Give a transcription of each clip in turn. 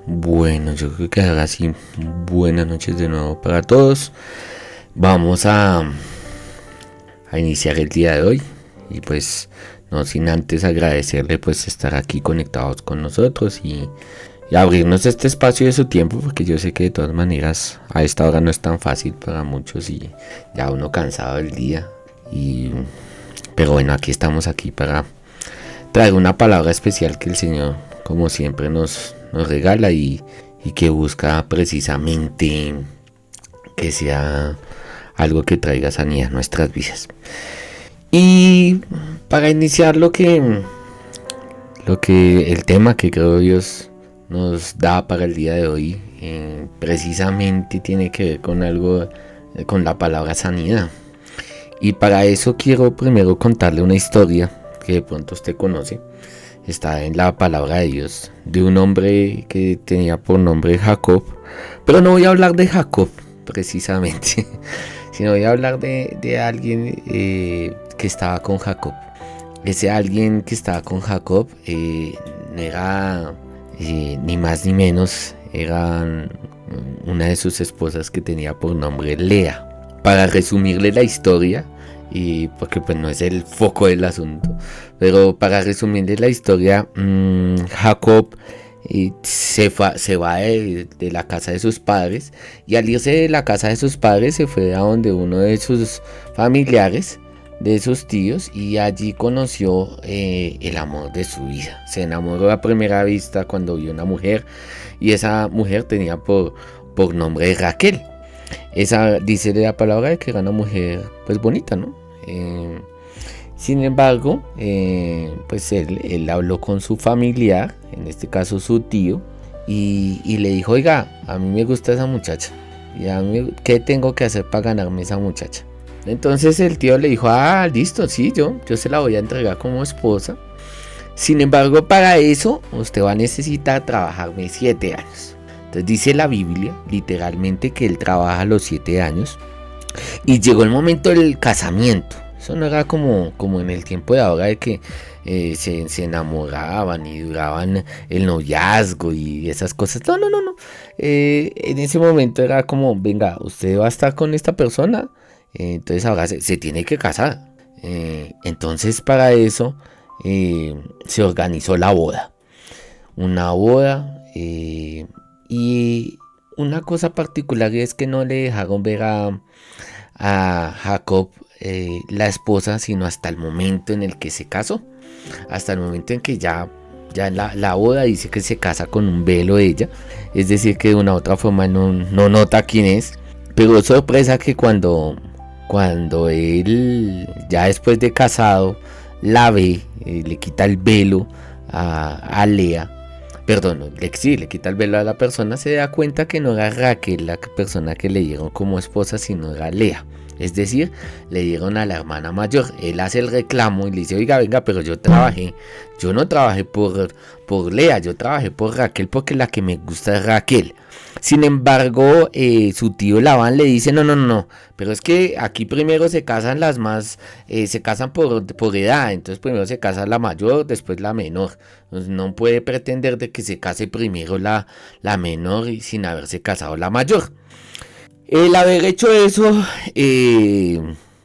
Bueno, yo creo que ahora sí, buenas noches de nuevo para todos. Vamos a iniciar el día de hoy y pues no sin antes agradecerle pues estar aquí conectados con nosotros y abrirnos este espacio de su tiempo, porque yo sé que de todas maneras a esta hora no es tan fácil para muchos y ya uno cansado del día. Pero bueno, aquí estamos aquí para traer una palabra especial que el Señor como siempre nos regala y que busca precisamente que sea algo que traiga sanidad a nuestras vidas. Y para iniciar el tema que creo Dios nos da para el día de hoy, precisamente tiene que ver con algo, con la palabra sanidad. Y para eso quiero primero contarle una historia que de pronto usted conoce. Está en la palabra de Dios, de un hombre que tenía por nombre Jacob. Pero no voy a hablar de Jacob precisamente, sino voy a hablar de alguien que estaba con Jacob. Ese alguien que estaba con Jacob no era ni más ni menos, era una de sus esposas que tenía por nombre Lea. Para resumirle la historia, y porque pues no es el foco del asunto, pero para resumirle la historia, Jacob se va de la casa de sus padres, y al irse de la casa de sus padres se fue a donde uno de sus familiares, de sus tíos, y allí conoció el amor de su vida. Se enamoró a primera vista cuando vio una mujer, y esa mujer tenía por nombre Raquel. Esa dice la palabra de que era una mujer pues bonita, ¿no? Sin embargo, pues él habló con su familiar, en este caso su tío, y le dijo: oiga, a mí me gusta esa muchacha, y a mí, ¿qué tengo que hacer para ganarme esa muchacha? Entonces el tío le dijo: ah, listo, sí, yo se la voy a entregar como esposa. Sin embargo, para eso usted va a necesitar trabajarme 7 años. Entonces dice la Biblia, literalmente, que él trabaja los 7 años. Y llegó el momento del casamiento. Eso no era como en el tiempo de ahora, de que se enamoraban y duraban el noviazgo y esas cosas. No. En ese momento era como: venga, usted va a estar con esta persona, entonces ahora se tiene que casar. Entonces para eso se organizó la boda. Una boda. Y una cosa particular es que no le dejaron ver a Jacob, la esposa, sino hasta el momento en el que se casó. Hasta el momento en que ya en la boda dice que se casa con un velo de ella. Es decir, que de una u otra forma no nota quién es. Pero sorpresa que cuando él, ya después de casado, la ve, le quita el velo a Lea. Perdón, le quita el velo a la persona, se da cuenta que no era Raquel la persona que le dieron como esposa, sino era Lea. Es decir, le dieron a la hermana mayor. Él hace el reclamo y le dice: oiga, venga, pero yo no trabajé por Lea, yo trabajé por Raquel, porque la que me gusta es Raquel. Sin embargo, su tío Labán le dice: no, pero es que aquí primero se casan las más, se casan por edad, entonces primero se casa la mayor, después la menor. Entonces, no puede pretender de que se case primero la menor y sin haberse casado la mayor. El haber hecho eso,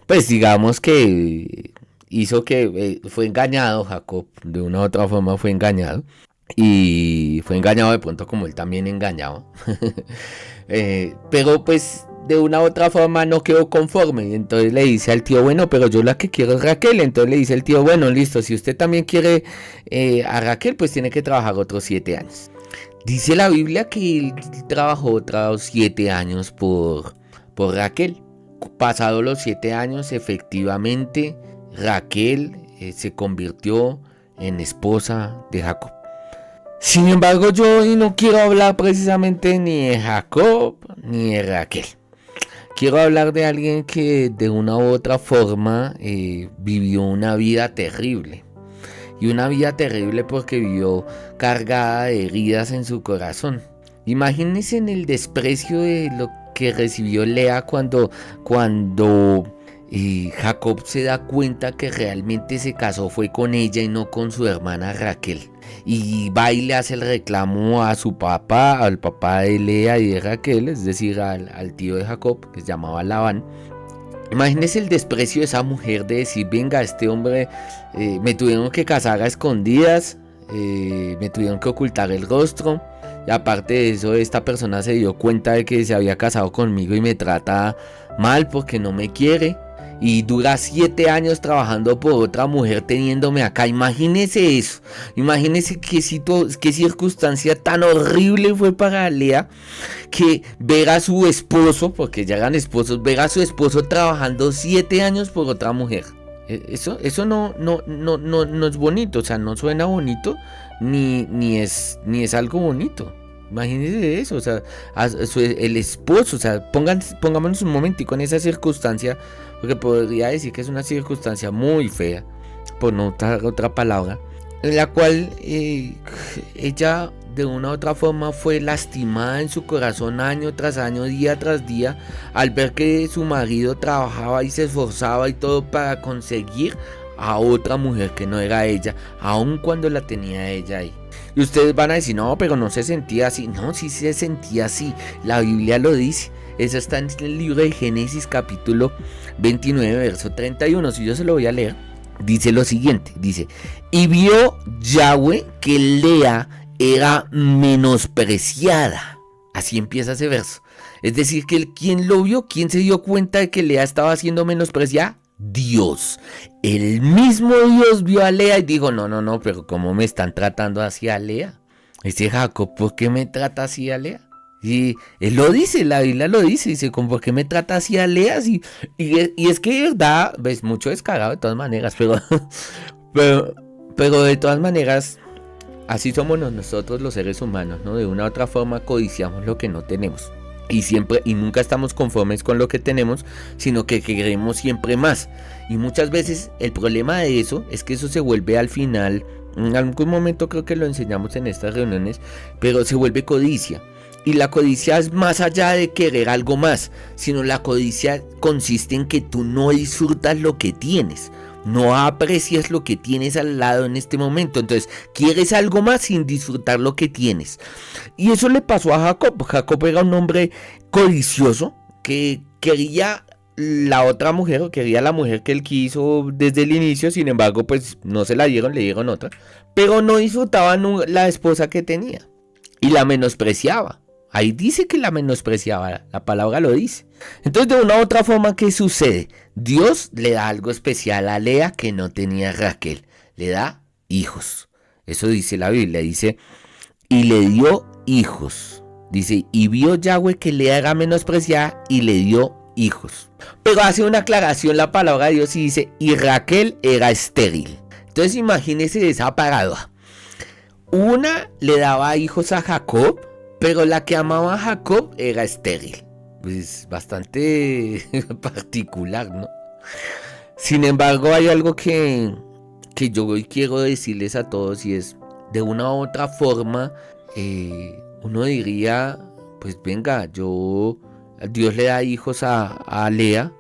pues digamos que hizo que fue engañado Jacob, de una u otra forma fue engañado. Y fue engañado de pronto como él también engañaba. Pero pues de una u otra forma no quedó conforme. Entonces le dice al tío: bueno, pero yo la que quiero es Raquel. Entonces le dice el tío: bueno, listo, si usted también quiere a Raquel, pues tiene que trabajar otros 7 años. Dice la Biblia que él trabajó otros 7 años por Raquel. Pasados los 7 años, efectivamente, Raquel se convirtió en esposa de Jacob. Sin embargo, yo hoy no quiero hablar precisamente ni de Jacob ni de Raquel. Quiero hablar de alguien que de una u otra forma vivió una vida terrible. Y una vida terrible porque vivió cargada de heridas en su corazón. Imagínense en el desprecio de lo que recibió Lea cuando Y Jacob se da cuenta que realmente se casó fue con ella y no con su hermana Raquel. Y va y le hace el reclamo a su papá, al papá de Lea y de Raquel, es decir, al tío de Jacob, que se llamaba Labán. Imagínese el desprecio de esa mujer de decir, venga, este hombre me tuvieron que casar a escondidas, me tuvieron que ocultar el rostro. Y aparte de eso, esta persona se dio cuenta de que se había casado conmigo y me trata mal porque no me quiere. Y dura 7 años trabajando por otra mujer teniéndome acá. Imagínese eso. Imagínese qué circunstancia tan horrible fue para Lea, que ver a su esposo, porque ya eran esposos, ver a su esposo trabajando 7 años por otra mujer. Eso no es bonito, o sea, no suena bonito, ni es algo bonito. Imagínense eso, o sea, el esposo, o sea, pongámonos un momentico en esa circunstancia, porque podría decir que es una circunstancia muy fea, por no usar otra palabra, en la cual ella de una u otra forma fue lastimada en su corazón año tras año, día tras día, al ver que su marido trabajaba y se esforzaba y todo para conseguir a otra mujer que no era ella, aun cuando la tenía ella ahí. Y ustedes van a decir, no, pero no se sentía así. No, sí se sentía así. La Biblia lo dice. Eso está en el libro de Génesis capítulo 29, verso 31. Si yo se lo voy a leer, dice lo siguiente. Dice, y vio Yahweh que Lea era menospreciada. Así empieza ese verso. Es decir, que ¿quién lo vio? ¿Quién se dio cuenta de que Lea estaba siendo menospreciada? Dios. El mismo Dios vio a Lea y dijo, no, pero ¿cómo me están tratando así a Lea? Ese Jacob, ¿por qué me trata así a Lea? Y él lo dice, la Biblia lo dice, ¿por qué me trata así a Lea? Y es que de verdad, ves, mucho descarado de todas maneras, pero de todas maneras, así somos nosotros los seres humanos, ¿no? De una u otra forma codiciamos lo que no tenemos. Y nunca estamos conformes con lo que tenemos, sino que queremos siempre más. Y muchas veces el problema de eso es que eso se vuelve al final, en algún momento creo que lo enseñamos en estas reuniones, pero se vuelve codicia. Y la codicia es más allá de querer algo más, sino la codicia consiste en que tú no disfrutas lo que tienes. No aprecias lo que tienes al lado en este momento. Entonces quieres algo más sin disfrutar lo que tienes. Y eso le pasó a Jacob. Jacob era un hombre codicioso que quería la otra mujer, o quería la mujer que él quiso desde el inicio. Sin embargo, pues no se la dieron, le dieron otra. Pero no disfrutaba la esposa que tenía. Y la menospreciaba. Ahí dice que la menospreciaba, la palabra lo dice. Entonces, de una u otra forma, ¿qué sucede? Dios le da algo especial a Lea que no tenía Raquel. Le da hijos. Eso dice la Biblia, dice, y le dio hijos. Dice, y vio Yahweh que Lea era menospreciada y le dio hijos. Pero hace una aclaración la palabra de Dios y dice, y Raquel era estéril. Entonces, imagínese esa paradoja. Una le daba hijos a Jacob, pero la que amaba a Jacob era estéril. Pues bastante particular, ¿no? Sin embargo, hay algo que yo hoy quiero decirles a todos, y es, de una u otra forma, uno diría, pues venga, Dios le da hijos a Lea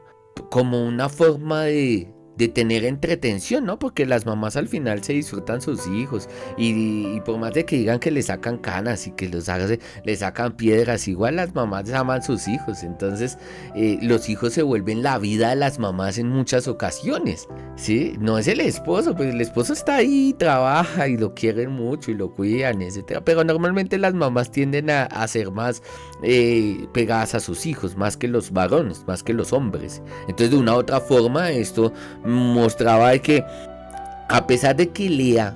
como una forma de tener entretención, ¿no? Porque las mamás al final se disfrutan sus hijos y por más de que digan que le sacan canas y que le sacan piedras, igual las mamás aman sus hijos. Entonces los hijos se vuelven la vida de las mamás en muchas ocasiones, ¿sí? No es el esposo, pues el esposo está ahí, trabaja y lo quieren mucho y lo cuidan, etcétera. Pero normalmente las mamás tienden a ser más pegadas a sus hijos, más que los varones, más que los hombres. Entonces, de una u otra forma, esto mostraba de que a pesar de que Lea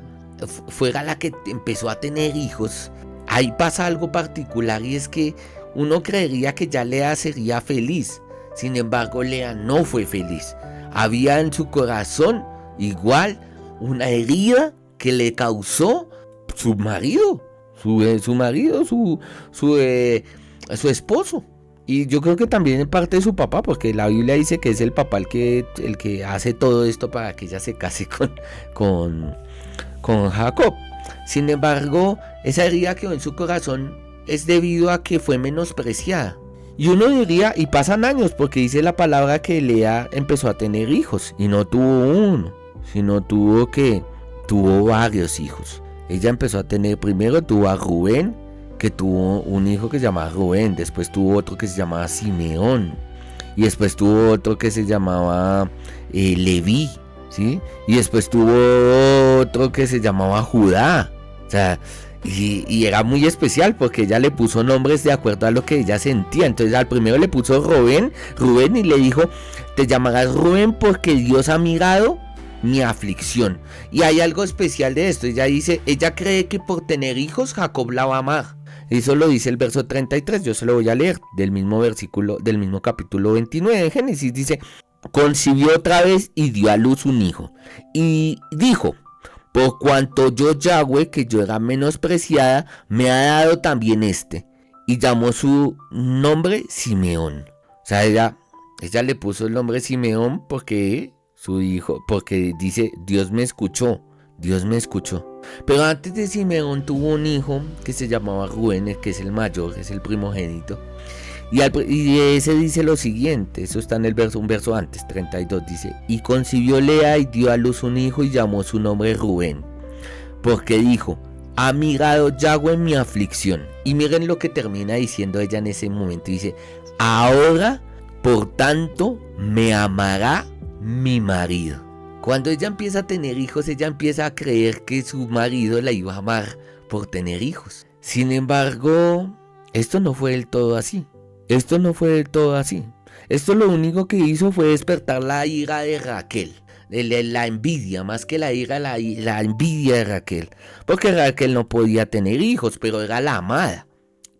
fuera la que empezó a tener hijos, ahí pasa algo particular, y es que uno creería que ya Lea sería feliz. Sin embargo, Lea no fue feliz. Había en su corazón igual una herida que le causó su marido, su esposo. Y yo creo que también en parte de su papá, porque la Biblia dice que es el papá el que hace todo esto para que ella se case con Jacob. Sin embargo, esa herida que quedó en su corazón es debido a que fue menospreciada. Y uno diría, y pasan años, porque dice la palabra que Lea empezó a tener hijos, y no tuvo uno, sino tuvo varios hijos. Ella empezó a tener, primero tuvo a Rubén, que tuvo un hijo que se llamaba Rubén, después tuvo otro que se llamaba Simeón, y después tuvo otro que se llamaba Leví, ¿sí? Y después tuvo otro que se llamaba Judá, o sea, y era muy especial porque ella le puso nombres de acuerdo a lo que ella sentía. Entonces al primero le puso Rubén, y le dijo, te llamarás Rubén porque Dios ha mirado mi aflicción. Y hay algo especial de esto, ella dice, ella cree que por tener hijos Jacob la va a amar. Eso lo dice el verso 33, yo se lo voy a leer, del mismo versículo, del mismo capítulo 29 de Génesis, dice, concibió otra vez y dio a luz un hijo, y dijo, por cuanto yo Yahweh, que yo era menospreciada, me ha dado también este. Y llamó su nombre Simeón. O sea, ella le puso el nombre Simeón porque su hijo, porque dice, Dios me escuchó. Pero antes de Simeón tuvo un hijo que se llamaba Rubén, que es el mayor, es el primogénito. Y ese dice lo siguiente, eso está en el verso, un verso antes, 32, dice, y concibió Lea y dio a luz un hijo y llamó su nombre Rubén, porque dijo, ha mirado Yahweh mi aflicción. Y miren lo que termina diciendo ella en ese momento, dice, ahora, por tanto, me amará mi marido. Cuando ella empieza a tener hijos, ella empieza a creer que su marido la iba a amar por tener hijos. Sin embargo, esto no fue del todo así. Esto lo único que hizo fue despertar la ira de Raquel. La envidia, más que la ira, la envidia de Raquel. Porque Raquel no podía tener hijos, pero era la amada.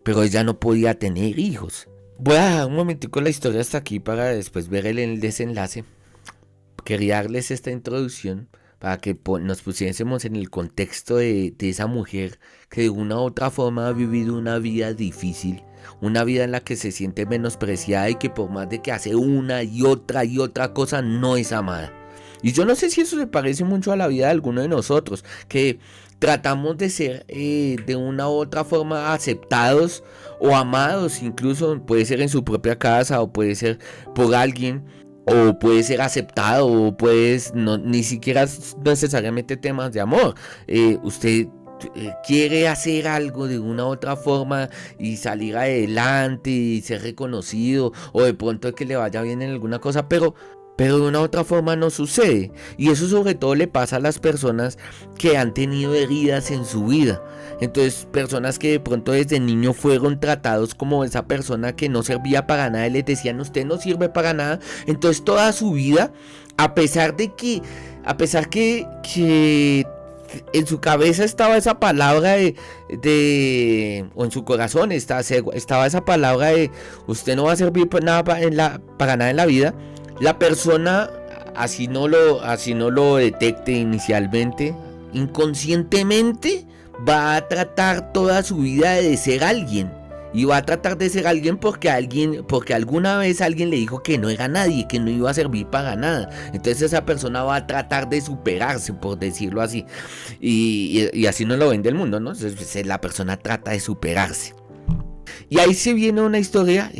Pero ella no podía tener hijos. Voy a dejar un momentico la historia hasta aquí para después ver el desenlace. Quería darles esta introducción para que nos pusiésemos en el contexto de esa mujer que de una u otra forma ha vivido una vida difícil, una vida en la que se siente menospreciada y que por más de que hace una y otra cosa no es amada. Y yo no sé si eso se parece mucho a la vida de alguno de nosotros, que tratamos de ser de una u otra forma aceptados o amados, incluso puede ser en su propia casa o puede ser por alguien, o puede ser aceptado, o ni siquiera necesariamente temas de amor. Usted quiere hacer algo de una u otra forma y salir adelante y ser reconocido, o de pronto que le vaya bien en alguna cosa, pero de una u otra forma no sucede. Y eso sobre todo le pasa a las personas que han tenido heridas en su vida. Entonces, personas que de pronto desde niño fueron tratados como esa persona que no servía para nada y les decían, usted no sirve para nada. Entonces toda su vida, a pesar que en su cabeza estaba esa palabra o en su corazón estaba esa palabra de usted no va a servir para nada en la vida, la persona, así no lo detecte inicialmente, inconscientemente va a tratar toda su vida de ser alguien. Y va a tratar de ser alguien porque alguna vez alguien le dijo que no era nadie, que no iba a servir para nada. Entonces esa persona va a tratar de superarse, por decirlo así. Y así nos lo vende el mundo, ¿no? Entonces la persona trata de superarse. Y ahí se viene una historia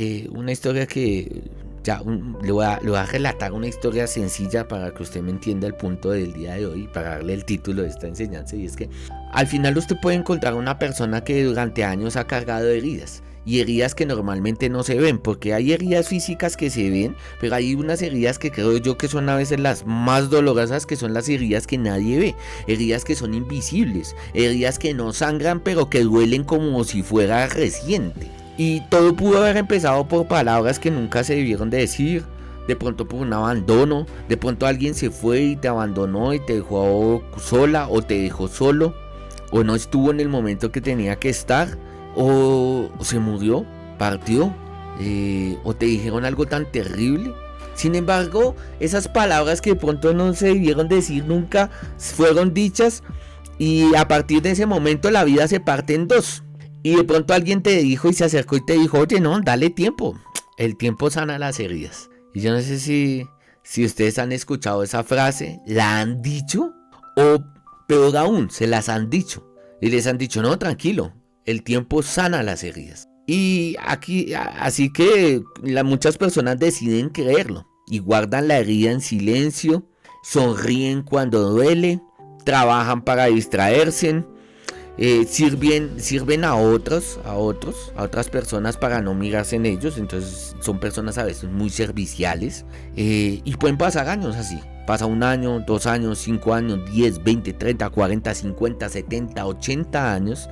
que ya le voy a relatar una historia sencilla para que usted me entienda el punto del día de hoy, para darle el título de esta enseñanza. Y es que al final usted puede encontrar una persona que durante años ha cargado heridas, y heridas que normalmente no se ven, porque hay heridas físicas que se ven, pero hay unas heridas que creo yo que son a veces las más dolorosas, que son las heridas que nadie ve, heridas que son invisibles, heridas que no sangran pero que duelen como si fuera reciente. Y todo pudo haber empezado por palabras que nunca se debieron de decir, de pronto por un abandono, de pronto alguien se fue y te abandonó y te dejó sola o te dejó solo, o no estuvo en el momento que tenía que estar, o se murió, partió, o te dijeron algo tan terrible. Sin embargo, esas palabras que de pronto no se debieron decir nunca fueron dichas, y a partir de ese momento la vida se parte en dos. Y de pronto alguien te dijo y se acercó y te dijo, oye, no, dale tiempo. El tiempo sana las heridas. Y yo no sé si ustedes han escuchado esa frase, la han dicho, o peor aún, se las han dicho. Y les han dicho, no, tranquilo, el tiempo sana las heridas. Y aquí, así que muchas personas deciden creerlo y guardan la herida en silencio, sonríen cuando duele, trabajan para distraerse, sirven a otras personas para no mirarse en ellos. Entonces son personas a veces muy serviciales, y pueden pasar años así. Pasa 1 año, 2 años, 5 años, 10, 20, 30, 40, 50, 70, 80 años,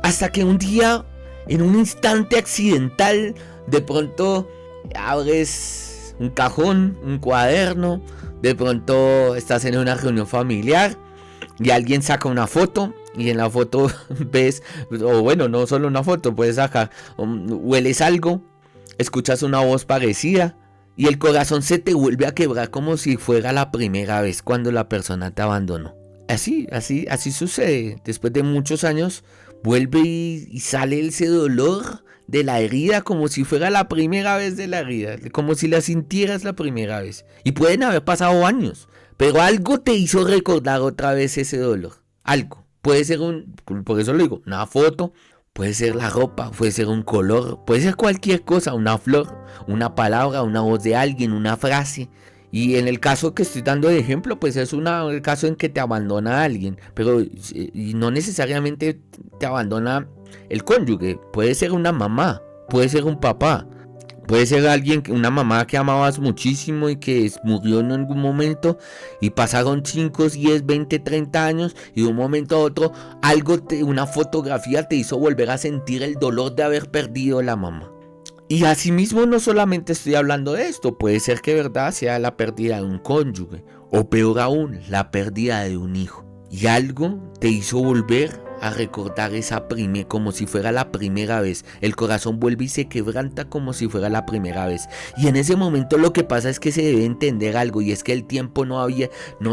hasta que un día, en un instante accidental, de pronto abres un cajón, un cuaderno, de pronto estás en una reunión familiar y alguien saca una foto, y en la foto ves, o bueno, no solo una foto, puedes sacar, hueles algo, escuchas una voz parecida, y el corazón se te vuelve a quebrar como si fuera la primera vez cuando la persona te abandonó. Así sucede. Después de muchos años vuelve y sale ese dolor de la herida como si fuera la primera vez de la herida, como si la sintieras la primera vez. Y pueden haber pasado años, pero algo te hizo recordar otra vez ese dolor. Algo. Puede ser por eso lo digo, una foto, puede ser la ropa, puede ser un color, puede ser cualquier cosa, una flor, una palabra, una voz de alguien, una frase. Y en el caso que estoy dando de ejemplo, pues es el caso en que te abandona alguien, pero y no necesariamente te abandona el cónyuge. Puede ser una mamá, puede ser un papá, puede ser alguien, una mamá que amabas muchísimo y que murió en algún momento, y pasaron 5, 10, 20, 30 años, y de un momento a otro una fotografía te hizo volver a sentir el dolor de haber perdido a la mamá. Y asimismo, no solamente estoy hablando de esto, puede ser que verdad sea la pérdida de un cónyuge, o peor aún, la pérdida de un hijo. Y algo te hizo volver a recordar como si fuera la primera vez. El corazón vuelve y se quebranta como si fuera la primera vez. Y en ese momento lo que pasa es que se debe entender algo, y es que el tiempo no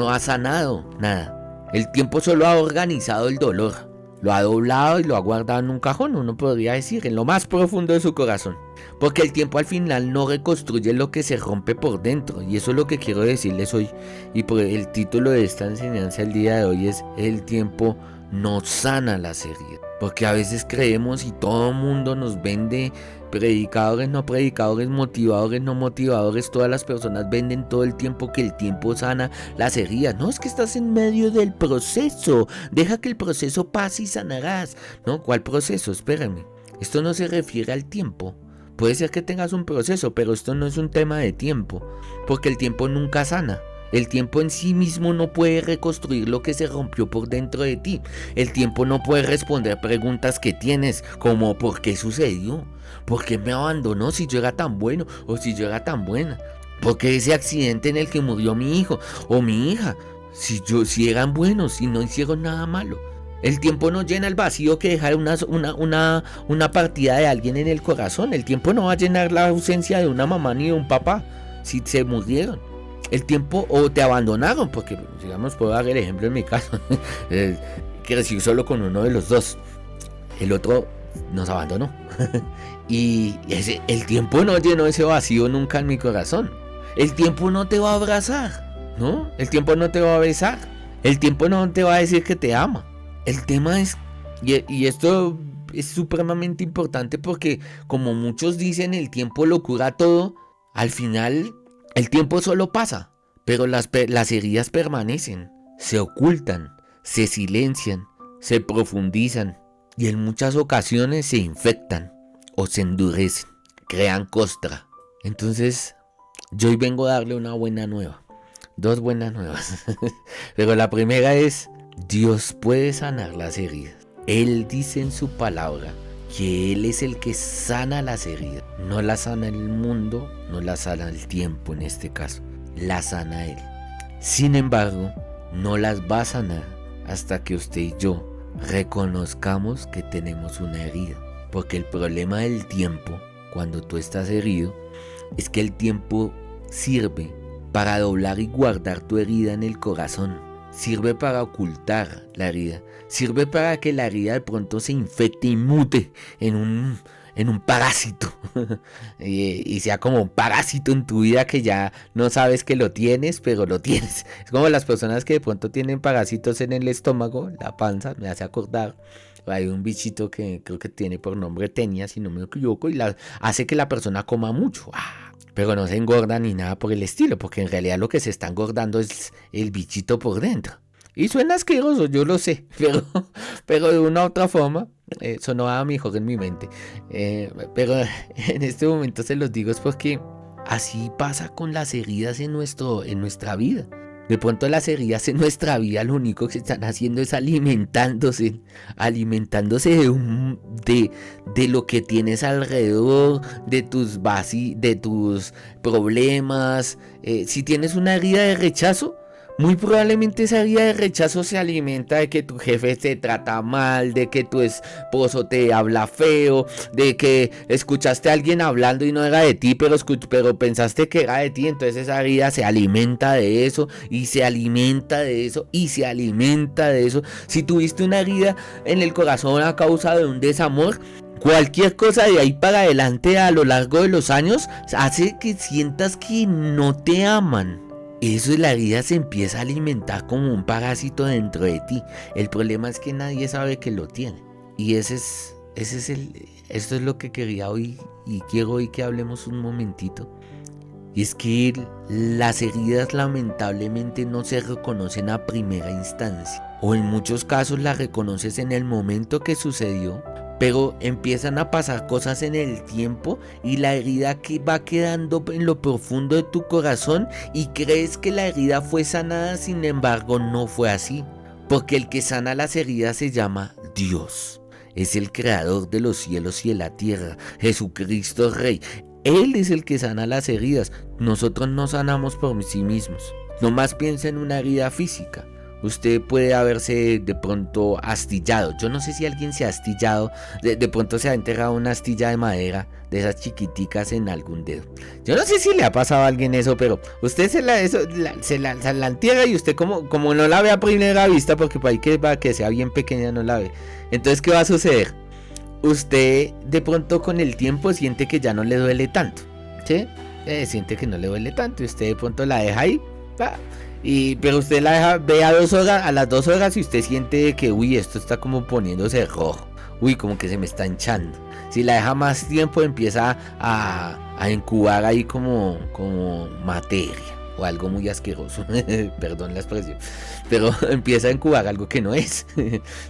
ha sanado nada. El tiempo solo ha organizado el dolor, lo ha doblado y lo ha guardado en un cajón, uno podría decir, en lo más profundo de su corazón. Porque el tiempo al final no reconstruye lo que se rompe por dentro. Y eso es lo que quiero decirles hoy. Y por el título de esta enseñanza el día de hoy es: el tiempo no sana las heridas. Porque a veces creemos y todo el mundo nos vende, predicadores, no predicadores, motivadores, no motivadores, todas las personas venden todo el tiempo que el tiempo sana las heridas. No, es que estás en medio del proceso, deja que el proceso pase y sanarás. No, ¿cuál proceso? Espérame, esto no se refiere al tiempo. Puede ser que tengas un proceso, pero esto no es un tema de tiempo, porque el tiempo nunca sana. El tiempo en sí mismo no puede reconstruir lo que se rompió por dentro de ti. El tiempo no puede responder preguntas que tienes, como ¿por qué sucedió? ¿Por qué me abandonó si yo era tan bueno o si yo era tan buena? ¿Por qué ese accidente en el que murió mi hijo o mi hija? Si eran buenos y no hicieron nada malo. El tiempo no llena el vacío que deja una partida de alguien en el corazón. El tiempo no va a llenar la ausencia de una mamá ni de un papá si se murieron. El tiempo, o te abandonaron, porque digamos, puedo dar el ejemplo en mi caso, crecí solo con uno de los dos, el otro nos abandonó. Y el tiempo no llenó ese vacío nunca en mi corazón. El tiempo no te va a abrazar, ¿no? El tiempo no te va a besar. El tiempo no te va a decir que te ama. El tema es, y esto es supremamente importante, porque como muchos dicen, el tiempo lo cura todo. Al final el tiempo solo pasa, pero las heridas permanecen, se ocultan, se silencian, se profundizan, y en muchas ocasiones se infectan o se endurecen, crean costra. Entonces yo hoy vengo a darle una buena nueva, 2 buenas nuevas. Pero la primera es: Dios puede sanar las heridas. Él dice en su palabra que Él es el que sana las heridas. No las sana el mundo, no las sana el tiempo en este caso, las sana Él. Sin embargo, no las va a sanar hasta que usted y yo reconozcamos que tenemos una herida. Porque el problema del tiempo, cuando tú estás herido, es que el tiempo sirve para doblar y guardar tu herida en el corazón. Sirve para ocultar la herida. Sirve para que la herida de pronto se infecte y mute en un parásito. y sea como un parásito en tu vida que ya no sabes que lo tienes, pero lo tienes. Es como las personas que de pronto tienen parásitos en el estómago, la panza, me hace acordar. Hay un bichito que creo que tiene por nombre tenia, si no me equivoco, y hace que la persona coma mucho. Pero no se engorda ni nada por el estilo, porque en realidad lo que se está engordando es el bichito por dentro. Y suena asqueroso, yo lo sé, pero de una u otra forma sonaba mejor en mi mente. Pero en este momento se los digo es porque así pasa con las heridas en nuestra vida. De pronto las heridas en nuestra vida lo único que están haciendo es alimentándose de lo que tienes alrededor, de tus problemas. Si tienes una herida de rechazo, muy probablemente esa herida de rechazo se alimenta de que tu jefe te trata mal, de que tu esposo te habla feo, de que escuchaste a alguien hablando y no era de ti, pero pensaste que era de ti. Entonces esa herida se alimenta de eso y se alimenta de eso y se alimenta de eso. Si tuviste una herida en el corazón a causa de un desamor, cualquier cosa de ahí para adelante a lo largo de los años hace que sientas que no te aman. Eso de la herida se empieza a alimentar como un parásito dentro de ti. El problema es que nadie sabe que lo tiene. Y esto es lo que quería hoy y quiero hoy que hablemos un momentito. Y es que las heridas lamentablemente no se reconocen a primera instancia. O en muchos casos las reconoces en el momento que sucedió, pero empiezan a pasar cosas en el tiempo y la herida que va quedando en lo profundo de tu corazón y crees que la herida fue sanada, sin embargo no fue así. Porque el que sana las heridas se llama Dios. Es el creador de los cielos y de la tierra, Jesucristo Rey. Él es el que sana las heridas. Nosotros no sanamos por sí mismos. Nomás piensa en una herida física. Usted puede haberse de pronto astillado. Yo no sé si alguien se ha astillado. De pronto se ha enterrado una astilla de madera, de esas chiquiticas, en algún dedo. Yo no sé si le ha pasado a alguien eso, pero usted se la entierra y usted como no la ve a primera vista, porque para que sea bien pequeña no la ve. Entonces, ¿qué va a suceder? Usted de pronto con el tiempo siente que ya no le duele tanto, ¿sí? Siente que no le duele tanto y usted de pronto la deja ahí, pero usted la deja, ve a las 2 horas y usted siente que, esto está como poniéndose rojo, como que se me está hinchando. Si la deja más tiempo empieza a incubar ahí como materia o algo muy asqueroso, perdón la expresión, pero empieza a incubar algo que no es,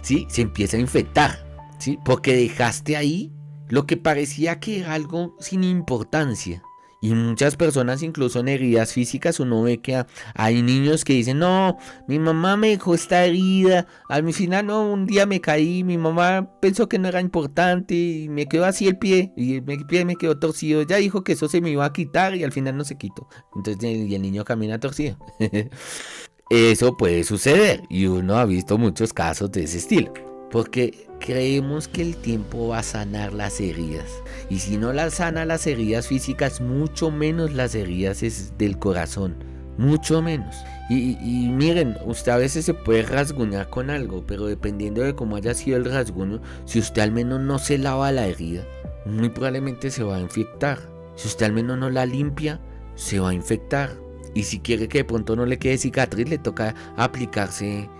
¿sí? Se empieza a infectar. ¿Sí? Porque dejaste ahí lo que parecía que era algo sin importancia. Y muchas personas, incluso en heridas físicas, uno ve que hay niños que dicen: no, mi mamá me dejó esta herida, al final no, un día me caí, mi mamá pensó que no era importante y me quedó así el pie, y el pie me quedó torcido, ya dijo que eso se me iba a quitar y al final no se quitó. Entonces el niño camina torcido. Eso puede suceder y uno ha visto muchos casos de ese estilo. Porque creemos que el tiempo va a sanar las heridas. Y si no las sana las heridas físicas, mucho menos las heridas del corazón. Mucho menos. Y miren, usted a veces se puede rasguñar con algo, pero dependiendo de cómo haya sido el rasguño, si usted al menos no se lava la herida, muy probablemente se va a infectar. Si usted al menos no la limpia, se va a infectar. Y si quiere que de pronto no le quede cicatriz, le toca aplicarse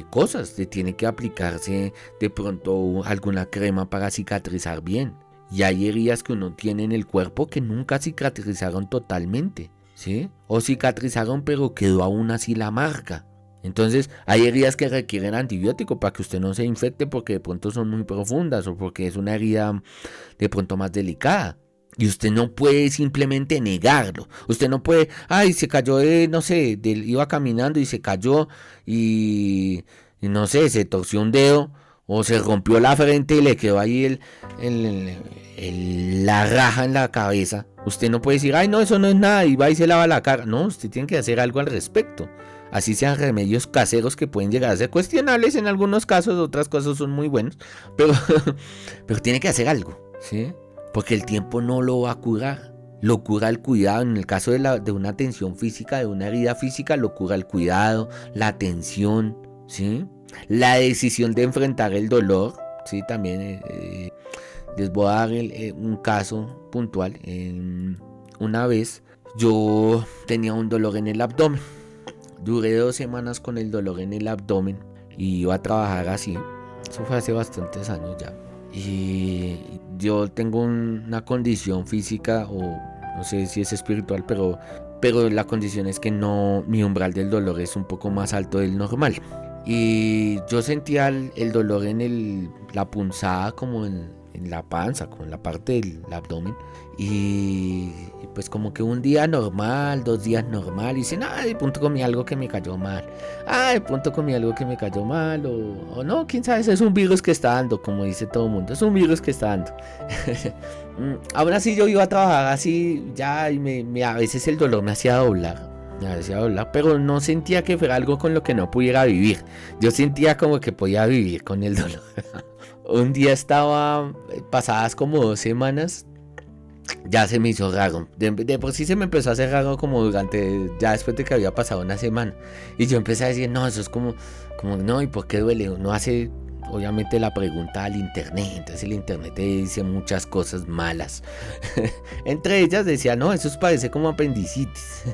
cosas, tiene que aplicarse de pronto alguna crema para cicatrizar bien. Y hay heridas que uno tiene en el cuerpo que nunca cicatrizaron totalmente, ¿sí? O cicatrizaron pero quedó aún así la marca. Entonces hay heridas que requieren antibiótico para que usted no se infecte porque de pronto son muy profundas o porque es una herida de pronto más delicada. Y usted no puede simplemente negarlo. Usted no puede, se cayó iba caminando y se cayó y no sé, se torció un dedo o se rompió la frente y le quedó ahí la raja en la cabeza. Usted no puede decir: no, eso no es nada, y va y se lava la cara. No, usted tiene que hacer algo al respecto. Así sean remedios caseros que pueden llegar a ser cuestionables en algunos casos, otras cosas son muy buenos, pero tiene que hacer algo, ¿sí? Porque el tiempo no lo va a curar. Lo cura el cuidado. En el caso de una tensión física, de una herida física, lo cura el cuidado, la atención, ¿sí? La decisión de enfrentar el dolor, ¿sí? También les voy a dar un caso puntual. Una vez yo tenía un dolor en el abdomen. Duré 2 semanas con el dolor en el abdomen y iba a trabajar así. Eso fue hace bastantes años ya. Y yo tengo una condición física, o no sé si es espiritual, pero la condición es que no, mi umbral del dolor es un poco más alto del normal. Y yo sentía el dolor en la punzada, como en la panza, como en la parte del abdomen. Y pues como que un día normal, 2 días normal, y dicen, ah, de pronto comí algo que me cayó mal. Ah, de pronto comí algo que me cayó mal, o no, quién sabe, es un virus que está dando, como dice todo el mundo, es un virus que está dando. Aún así yo iba a trabajar así ya, y a veces el dolor me hacía doblar. Pero no sentía que fuera algo con lo que no pudiera vivir. Yo sentía como que podía vivir con el dolor. Un día estaba, pasadas como 2 semanas, ya se me hizo raro. De por sí se me empezó a hacer raro como ya después de que había pasado una semana. Y yo empecé a decir, no, eso es como no, ¿y por qué duele? Uno hace, obviamente, la pregunta al internet. Entonces el internet te dice muchas cosas malas. Entre ellas decía, no, eso parece como apendicitis.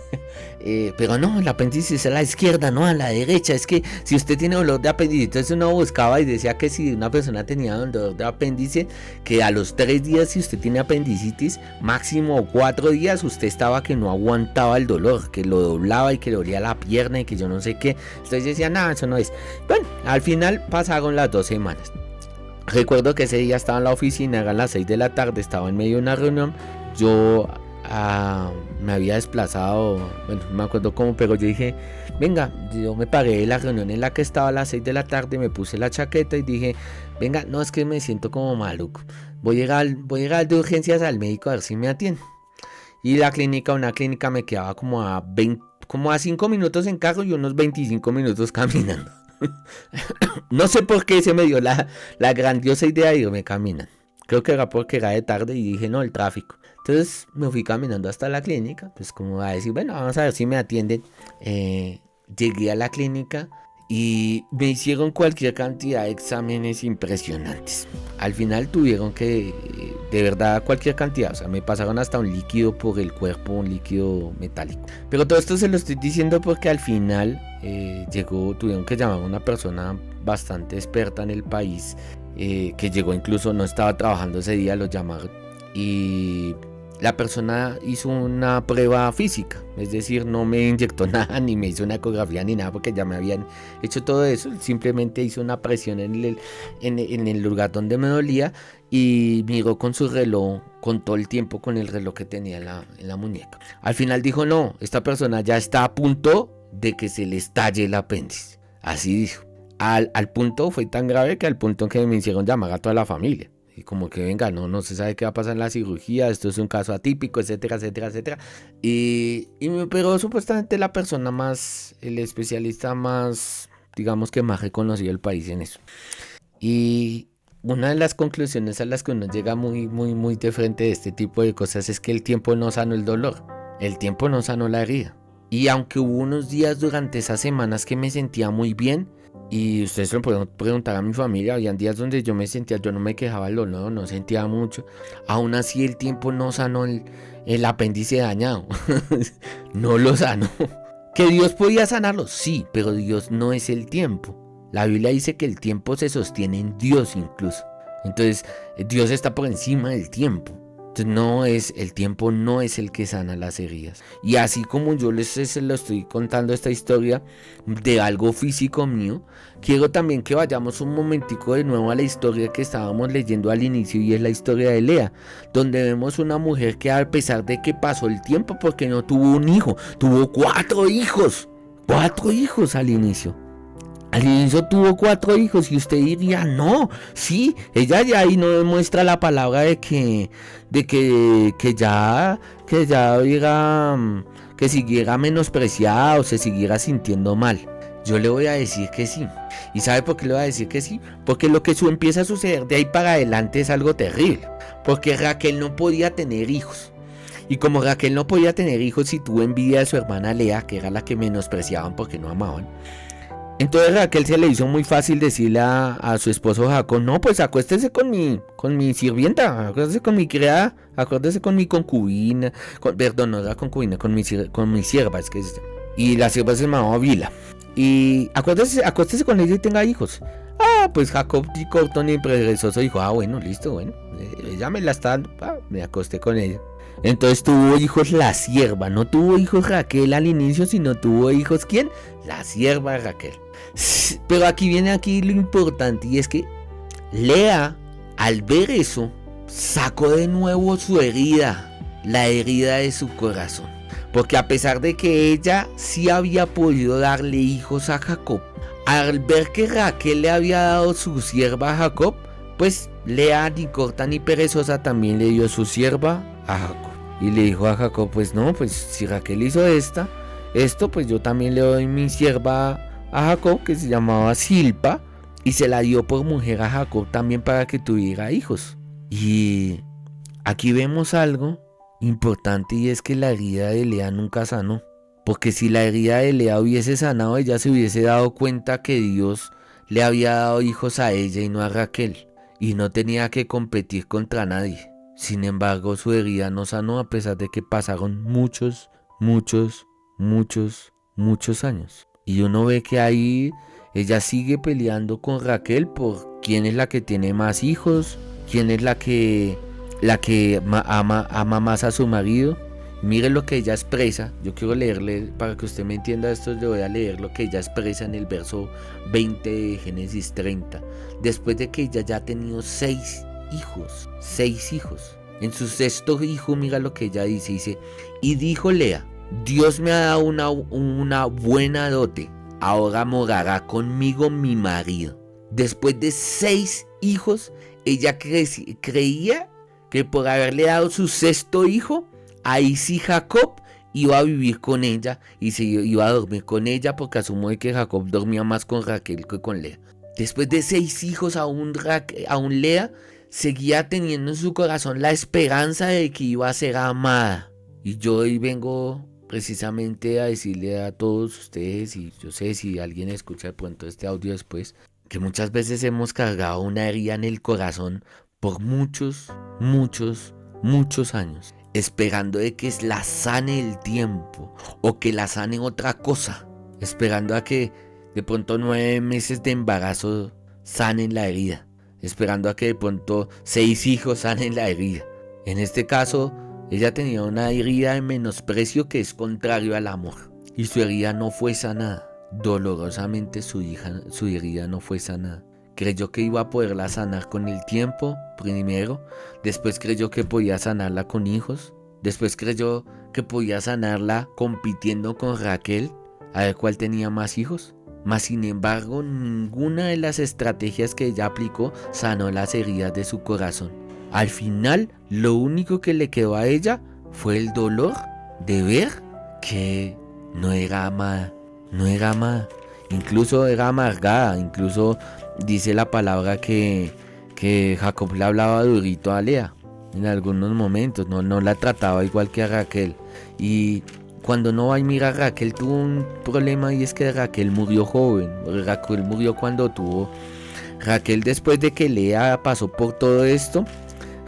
Pero no, el apéndice es a la izquierda, no a la derecha. Es que si usted tiene dolor de apéndice, entonces uno buscaba y decía que si una persona tenía dolor de apéndice, que a los 3 días, si usted tiene apendicitis, máximo 4 días, usted estaba que no aguantaba el dolor, que lo doblaba y que le dolía la pierna y que yo no sé qué. Entonces decía, nada, eso no es. Bueno, al final pasaron las 2 semanas. Recuerdo que ese día estaba en la oficina, eran las 6 de la tarde, estaba en medio de una reunión. Yo me había desplazado, bueno, no me acuerdo cómo, pero yo dije, venga, yo me paré de la reunión en la que estaba a las 6 de la tarde, me puse la chaqueta y dije, venga, no, es que me siento como maluco, voy a llegar de urgencias al médico a ver si me atiende. Y una clínica me quedaba como a 5 minutos en carro y unos 25 minutos caminando. No sé por qué se me dio la grandiosa idea de irme caminando. Creo que era porque era de tarde y dije, no, el tráfico. Entonces me fui caminando hasta la clínica, pues como a decir, bueno, vamos a ver si me atienden. Llegué a la clínica y me hicieron cualquier cantidad de exámenes impresionantes. Al final tuvieron que, de verdad, cualquier cantidad. O sea, me pasaron hasta un líquido por el cuerpo, un líquido metálico. Pero todo esto se lo estoy diciendo porque al final tuvieron que llamar a una persona bastante experta en el país, que llegó, incluso no estaba trabajando ese día, lo llamaron. Y la persona hizo una prueba física, es decir, no me inyectó nada, ni me hizo una ecografía ni nada, porque ya me habían hecho todo eso. Simplemente hizo una presión en el lugar donde me dolía y miró con su reloj, contó el tiempo con el reloj que tenía en la muñeca. Al final dijo, no, esta persona ya está a punto de que se le estalle el apéndice. Así dijo. Al punto, fue tan grave que al punto en que me hicieron llamar a toda la familia. Y como que venga, no se sabe qué va a pasar en la cirugía, esto es un caso atípico, etcétera, etcétera, etcétera. Y me operó supuestamente el especialista más, digamos que más reconocido del país en eso. Y una de las conclusiones a las que uno llega muy, muy, muy de frente de este tipo de cosas es que el tiempo no sanó el dolor, el tiempo no sanó la herida. Y aunque hubo unos días durante esas semanas que me sentía muy bien, y ustedes se lo pueden preguntar a mi familia, habían días donde yo no me quejaba del dolor, no sentía mucho. Aún así el tiempo no sanó el apéndice dañado. No lo sanó. ¿Que Dios podía sanarlo? Sí, pero Dios no es el tiempo. La Biblia dice que el tiempo se sostiene en Dios incluso. Entonces Dios está por encima del tiempo. El tiempo no es el que sana las heridas. Y así como yo les lo estoy contando esta historia de algo físico mío, quiero también que vayamos un momentico de nuevo a la historia que estábamos leyendo al inicio, y es la historia de Lea, donde vemos una mujer que, a pesar de que pasó el tiempo porque no tuvo un hijo, tuvo 4 hijos. 4 hijos al inicio. Al inicio tuvo 4 hijos y usted diría, no, sí, ella ya ahí no demuestra la palabra de que ya que siguiera menospreciada o se siguiera sintiendo mal. Yo le voy a decir que sí. ¿Y sabe por qué le voy a decir que sí? Porque lo que empieza a suceder de ahí para adelante es algo terrible. Porque Raquel no podía tener hijos. Y como Raquel no podía tener hijos y tuvo envidia de su hermana Lea, que era la que menospreciaban porque no amaban, entonces a Raquel se le hizo muy fácil decirle a su esposo Jacob, no, pues acuéstese con mi sirvienta, acuéstese con mi criada, acuéstese con mi concubina, no era concubina, con mi sierva, es que y la sierva se llamaba Bila. Y acuéstese con ella y tenga hijos. Ah, pues Jacob y cortón y perezoso dijo, bueno, listo, bueno, ella me la está dando, me acosté con ella. Entonces tuvo hijos la sierva, no tuvo hijos Raquel al inicio, sino tuvo hijos ¿quién? La sierva Raquel. Pero aquí viene lo importante, y es que Lea, al ver eso, sacó de nuevo su herida, la herida de su corazón. Porque a pesar de que ella sí había podido darle hijos a Jacob, al ver que Raquel le había dado su sierva a Jacob, pues Lea, ni corta ni perezosa, también le dio su sierva a Jacob. Y le dijo a Jacob, pues no, pues si Raquel hizo esto, pues yo también le doy mi sierva a Jacob, que se llamaba Silpa, y se la dio por mujer a Jacob también para que tuviera hijos. Y aquí vemos algo importante, y es que la herida de Lea nunca sanó. Porque si la herida de Lea hubiese sanado, ella se hubiese dado cuenta que Dios le había dado hijos a ella y no a Raquel, y no tenía que competir contra nadie. Sin embargo, su herida no sanó a pesar de que pasaron muchos años. Y uno ve que ahí ella sigue peleando con Raquel por quién es la que tiene más hijos, quién es la que ama más a su marido. Mire lo que ella expresa. Yo quiero leerle, para que usted me entienda esto, le voy a leer lo que ella expresa en el verso 20 de Génesis 30. Después de que ella ya ha tenido 6 hijos. En su 6º hijo, mira lo que ella dice, y dijo Lea, Dios me ha dado una buena dote, ahora morará conmigo mi marido. Después de 6 hijos, ella creía que por haberle dado su 6º hijo, ahí sí Jacob iba a vivir con ella y se iba a dormir con ella, porque asumo de que Jacob dormía más con Raquel que con Lea. Después de 6 hijos, aún Lea seguía teniendo en su corazón la esperanza de que iba a ser amada. Y yo hoy vengo precisamente a decirle a todos ustedes, y yo sé si alguien escucha de pronto este audio después, que muchas veces hemos cargado una herida en el corazón por muchos años, esperando de que la sane el tiempo o que la sane otra cosa, esperando a que de pronto 9 meses de embarazo sanen la herida, esperando a que de pronto 6 hijos sanen la herida. En este caso, ella tenía una herida de menosprecio que es contrario al amor, y su herida no fue sanada. Dolorosamente su herida no fue sanada. Creyó que iba a poderla sanar con el tiempo, primero. Después creyó que podía sanarla con hijos. Después creyó que podía sanarla compitiendo con Raquel, a ver cuál tenía más hijos. Mas sin embargo, ninguna de las estrategias que ella aplicó sanó las heridas de su corazón. Al final, lo único que le quedó a ella fue el dolor de ver que no era amada. Incluso era amargada. Incluso dice la palabra que Jacob le hablaba durito a Lea en algunos momentos. No la trataba igual que a Raquel. Y cuando no va y mira, Raquel tuvo un problema, y es que Raquel murió joven. Raquel murió cuando tuvo... Raquel, después de que Lea pasó por todo esto,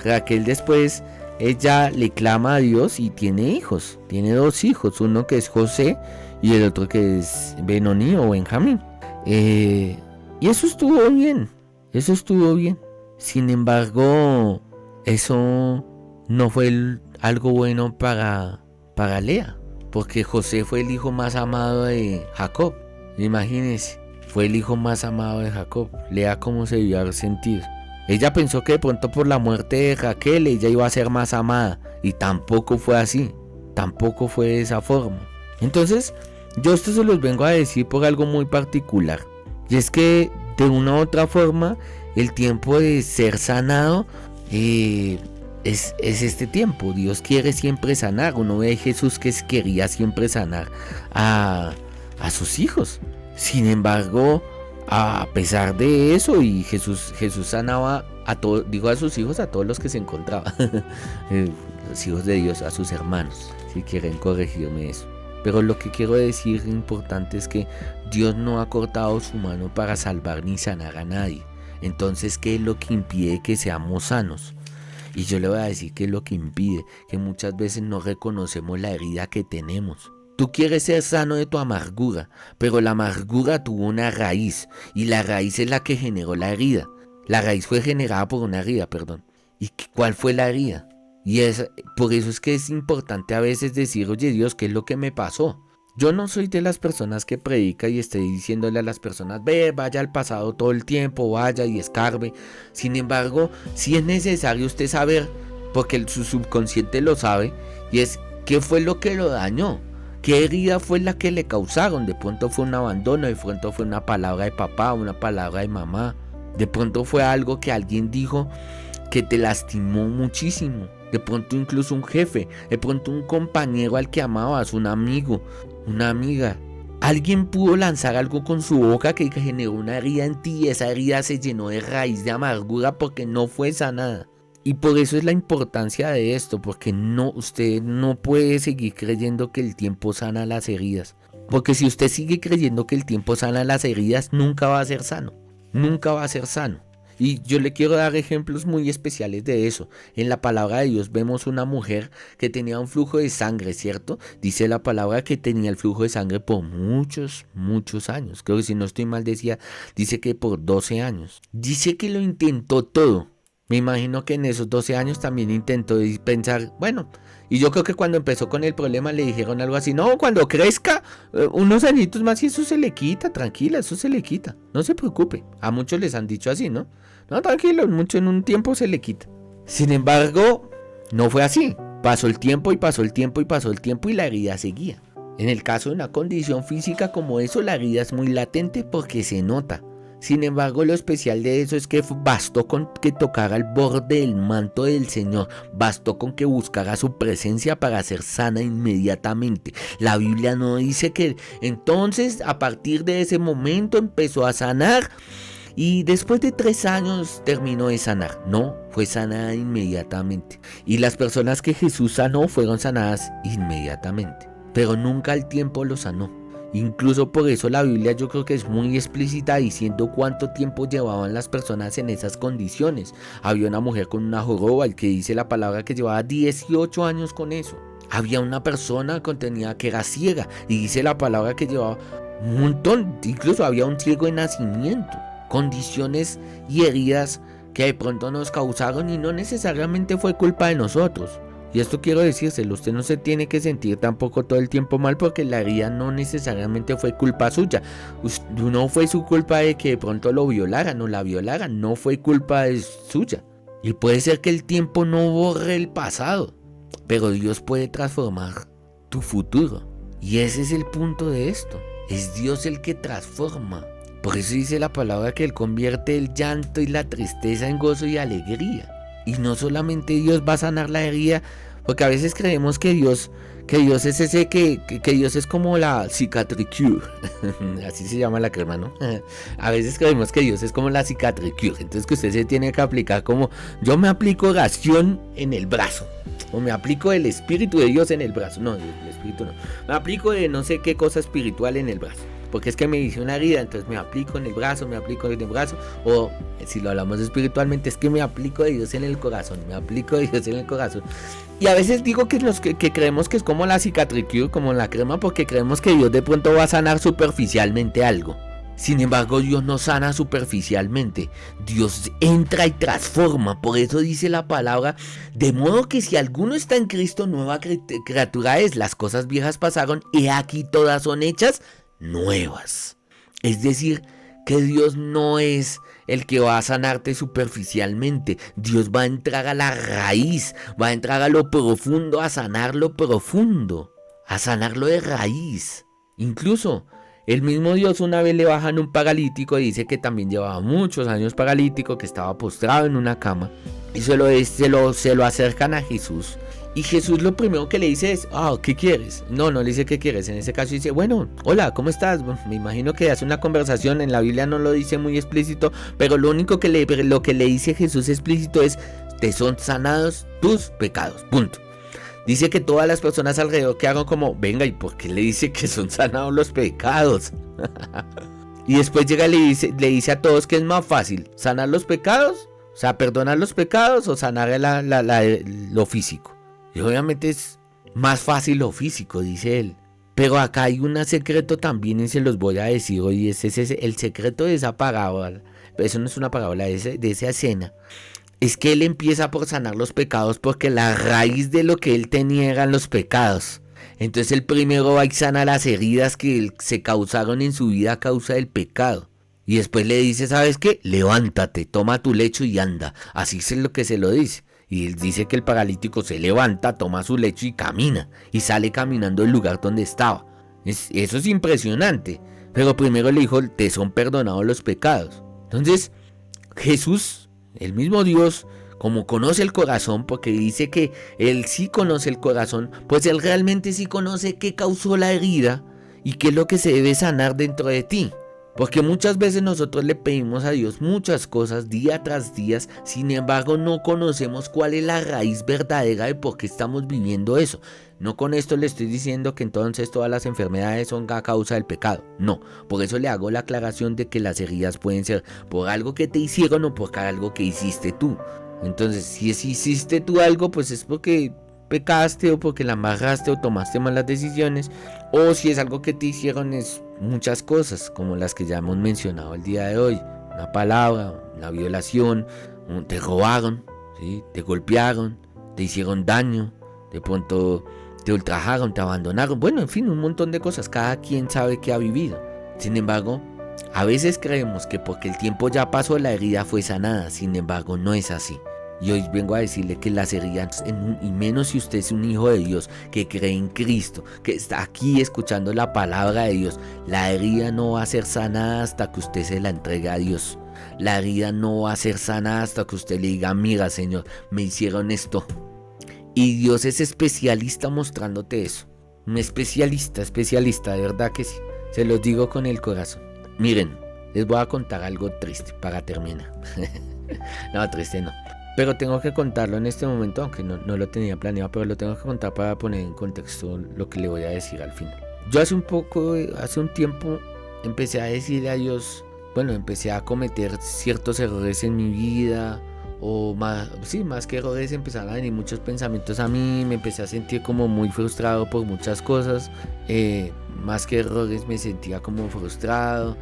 Raquel después, ella le clama a Dios y tiene hijos. Tiene 2 hijos, uno que es José y el otro que es Benoní o Benjamín. Y eso estuvo bien. Sin embargo, eso no fue algo bueno para Lea, porque José fue el hijo más amado de Jacob. Imagínense, fue el hijo más amado de Jacob. Lea cómo se debió haber sentido. Ella pensó que de pronto por la muerte de Raquel ella iba a ser más amada, y tampoco fue así, tampoco fue de esa forma. Entonces, yo esto se los vengo a decir por algo muy particular, y es que de una u otra forma el tiempo de ser sanado es este tiempo. Dios quiere siempre sanar. Uno ve a Jesús que quería siempre sanar a sus hijos. Sin embargo, a pesar de eso, y Jesús sanaba a todos, digo a sus hijos, a todos los que se encontraban, los hijos de Dios, a sus hermanos, si quieren corregirme eso. Pero lo que quiero decir importante es que Dios no ha cortado su mano para salvar ni sanar a nadie. Entonces, ¿qué es lo que impide que seamos sanos? Y yo le voy a decir qué es lo que impide, que muchas veces no reconocemos la herida que tenemos. Tú quieres ser sano de tu amargura, pero la amargura tuvo una raíz, y la raíz es la que generó la herida. La raíz fue generada por una herida, perdón. ¿Y cuál fue la herida? Por eso es que es importante a veces decir, oye Dios, ¿qué es lo que me pasó? Yo no soy de las personas que predica y esté diciéndole a las personas, vaya al pasado todo el tiempo, vaya y escarbe. Sin embargo, sí es necesario usted saber, porque su subconsciente lo sabe, y es qué fue lo que lo dañó. ¿Qué herida fue la que le causaron? De pronto fue un abandono, de pronto fue una palabra de papá, una palabra de mamá. De pronto fue algo que alguien dijo que te lastimó muchísimo. De pronto incluso un jefe, de pronto un compañero al que amabas, un amigo, una amiga. Alguien pudo lanzar algo con su boca que generó una herida en ti y esa herida se llenó de raíz de amargura porque no fue sanada. Y por eso es la importancia de esto, porque usted no puede seguir creyendo que el tiempo sana las heridas. Porque si usted sigue creyendo que el tiempo sana las heridas, nunca va a ser sano. Nunca va a ser sano. Y yo le quiero dar ejemplos muy especiales de eso. En la palabra de Dios vemos una mujer que tenía un flujo de sangre, ¿cierto? Dice la palabra que tenía el flujo de sangre por muchos años. Creo que si no estoy mal dice que por 12 años. Dice que lo intentó todo. Me imagino que en esos 12 años también intentó pensar, bueno, y yo creo que cuando empezó con el problema le dijeron algo así, no, cuando crezca, unos añitos más y eso se le quita, tranquila, eso se le quita, no se preocupe. A muchos les han dicho así, ¿no? No, tranquilo, mucho en un tiempo se le quita. Sin embargo, no fue así. Pasó el tiempo y pasó el tiempo y pasó el tiempo y la herida seguía. En el caso de una condición física como eso, la herida es muy latente porque se nota. Sin embargo, lo especial de eso es que bastó con que tocara el borde del manto del Señor, bastó con que buscara su presencia para ser sana inmediatamente. La Biblia no dice que entonces a partir de ese momento empezó a sanar y después de 3 años terminó de sanar. No, fue sanada inmediatamente. Y las personas que Jesús sanó fueron sanadas inmediatamente, pero nunca el tiempo lo sanó. Incluso por eso la Biblia yo creo que es muy explícita diciendo cuánto tiempo llevaban las personas en esas condiciones. Había una mujer con una joroba, el que dice la palabra que llevaba 18 años con eso. Había una persona que era ciega y dice la palabra que llevaba un montón. Incluso había un ciego de nacimiento. Condiciones y heridas que de pronto nos causaron y no necesariamente fue culpa de nosotros. Y esto quiero decírselo, usted no se tiene que sentir tampoco todo el tiempo mal porque la herida no necesariamente fue culpa suya. No fue su culpa de que de pronto lo violaran o la violaran, no fue culpa suya. Y puede ser que el tiempo no borre el pasado, pero Dios puede transformar tu futuro. Y ese es el punto de esto, es Dios el que transforma. Por eso dice la palabra que Él convierte el llanto y la tristeza en gozo y alegría. Y no solamente Dios va a sanar la herida, porque a veces creemos que Dios es ese que Dios es como la cicatricure, así se llama la crema, ¿no? A veces creemos que Dios es como la cicatricure, entonces que usted se tiene que aplicar como, yo me aplico oración en el brazo, o me aplico el Espíritu de Dios en el brazo, no, el Espíritu no, me aplico de no sé qué cosa espiritual en el brazo. Porque es que me hice una herida, entonces me aplico en el brazo, o si lo hablamos espiritualmente, es que me aplico de Dios en el corazón, Y a veces digo que los que creemos que es como la cicatricure, como la crema, porque creemos que Dios de pronto va a sanar superficialmente algo. Sin embargo, Dios no sana superficialmente, Dios entra y transforma. Por eso dice la palabra, de modo que si alguno está en Cristo, nueva criatura es, las cosas viejas pasaron, y aquí todas son hechas nuevas. Es decir, que Dios no es el que va a sanarte superficialmente. Dios va a entrar a la raíz, va a entrar a lo profundo, a sanar lo profundo, a sanarlo de raíz. Incluso el mismo Dios una vez le bajan un paralítico y dice que también llevaba muchos años paralítico, que estaba postrado en una cama, y se lo acercan a Jesús. Y Jesús lo primero que le dice es, ¿qué quieres? No le dice qué quieres, en ese caso dice, bueno, hola, ¿cómo estás? Me imagino que hace una conversación, en la Biblia no lo dice muy explícito, pero lo que le dice Jesús explícito es, te son sanados tus pecados, punto. Dice que todas las personas alrededor quedaron como, venga, ¿y por qué le dice que son sanados los pecados? Y después llega y le dice a todos que es más fácil, sanar los pecados, o sea, perdonar los pecados o sanar lo físico. Y obviamente es más fácil lo físico, dice él. Pero acá hay un secreto también y se los voy a decir hoy. Es el secreto de esa parábola. Eso no es una parábola, de esa escena. Es que él empieza por sanar los pecados porque la raíz de lo que él tenía eran los pecados. Entonces el primero va y sana las heridas que se causaron en su vida a causa del pecado. Y después le dice, ¿sabes qué? Levántate, toma tu lecho y anda. Así es lo que se lo dice. Y él dice que el paralítico se levanta, toma su lecho y camina. Y sale caminando del lugar donde estaba. Eso es impresionante. Pero primero le dijo, te son perdonados los pecados. Entonces, Jesús, el mismo Dios, como conoce el corazón, porque dice que él sí conoce el corazón, pues él realmente sí conoce qué causó la herida y qué es lo que se debe sanar dentro de ti. Porque muchas veces nosotros le pedimos a Dios muchas cosas día tras día, sin embargo no conocemos cuál es la raíz verdadera de por qué estamos viviendo eso. No con esto le estoy diciendo que entonces todas las enfermedades son a causa del pecado. No, por eso le hago la aclaración de que las heridas pueden ser por algo que te hicieron o por algo que hiciste tú. Entonces, si hiciste tú algo, pues es porque pecaste o porque la amarraste o tomaste malas decisiones, o si es algo que te hicieron es muchas cosas como las que ya hemos mencionado el día de hoy, una palabra, una violación, te robaron, ¿sí? Te golpearon, te hicieron daño, de pronto te ultrajaron, te abandonaron, bueno, en fin, un montón de cosas, cada quien sabe qué ha vivido. Sin embargo, a veces creemos que porque el tiempo ya pasó la herida fue sanada, sin embargo no es así. Y hoy vengo a decirle que las heridas, y menos si usted es un hijo de Dios, que cree en Cristo, que está aquí escuchando la palabra de Dios, la herida no va a ser sanada hasta que usted se la entregue a Dios. La herida no va a ser sanada hasta que usted le diga, mira Señor, me hicieron esto. Y Dios es especialista mostrándote eso. Un especialista, de verdad que sí. Se los digo con el corazón. Miren, les voy a contar algo triste para terminar. No, triste no. Pero tengo que contarlo en este momento, aunque no lo tenía planeado, pero lo tengo que contar para poner en contexto lo que le voy a decir al final. Yo hace un tiempo, empecé a decirle a Dios, bueno, empecé a cometer ciertos errores en mi vida, o más que errores, empezaron a venir muchos pensamientos a mí, me empecé a sentir como muy frustrado por muchas cosas, más que errores me sentía como frustrado.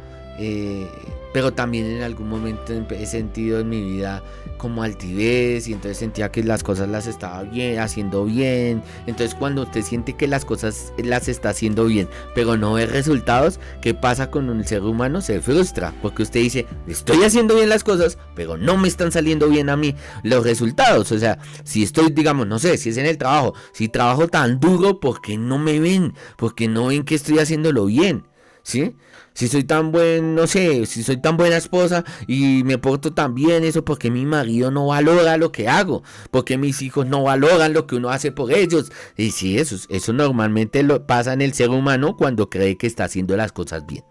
Pero también en algún momento he sentido en mi vida como altivez y entonces sentía que las cosas las estaba haciendo bien. Entonces cuando usted siente que las cosas las está haciendo bien pero no ve resultados, ¿qué pasa con un ser humano? Se frustra porque usted dice, estoy haciendo bien las cosas pero no me están saliendo bien a mí los resultados. O sea, si estoy, digamos, no sé, si es en el trabajo, si trabajo tan duro, ¿por qué no me ven? ¿Por qué no ven que estoy haciéndolo bien? ¿Sí? Si soy tan no sé, si soy tan buena esposa y me porto tan bien, eso porque mi marido no valora lo que hago, porque mis hijos no valoran lo que uno hace por ellos. Y sí, eso normalmente lo pasa en el ser humano cuando cree que está haciendo las cosas bien.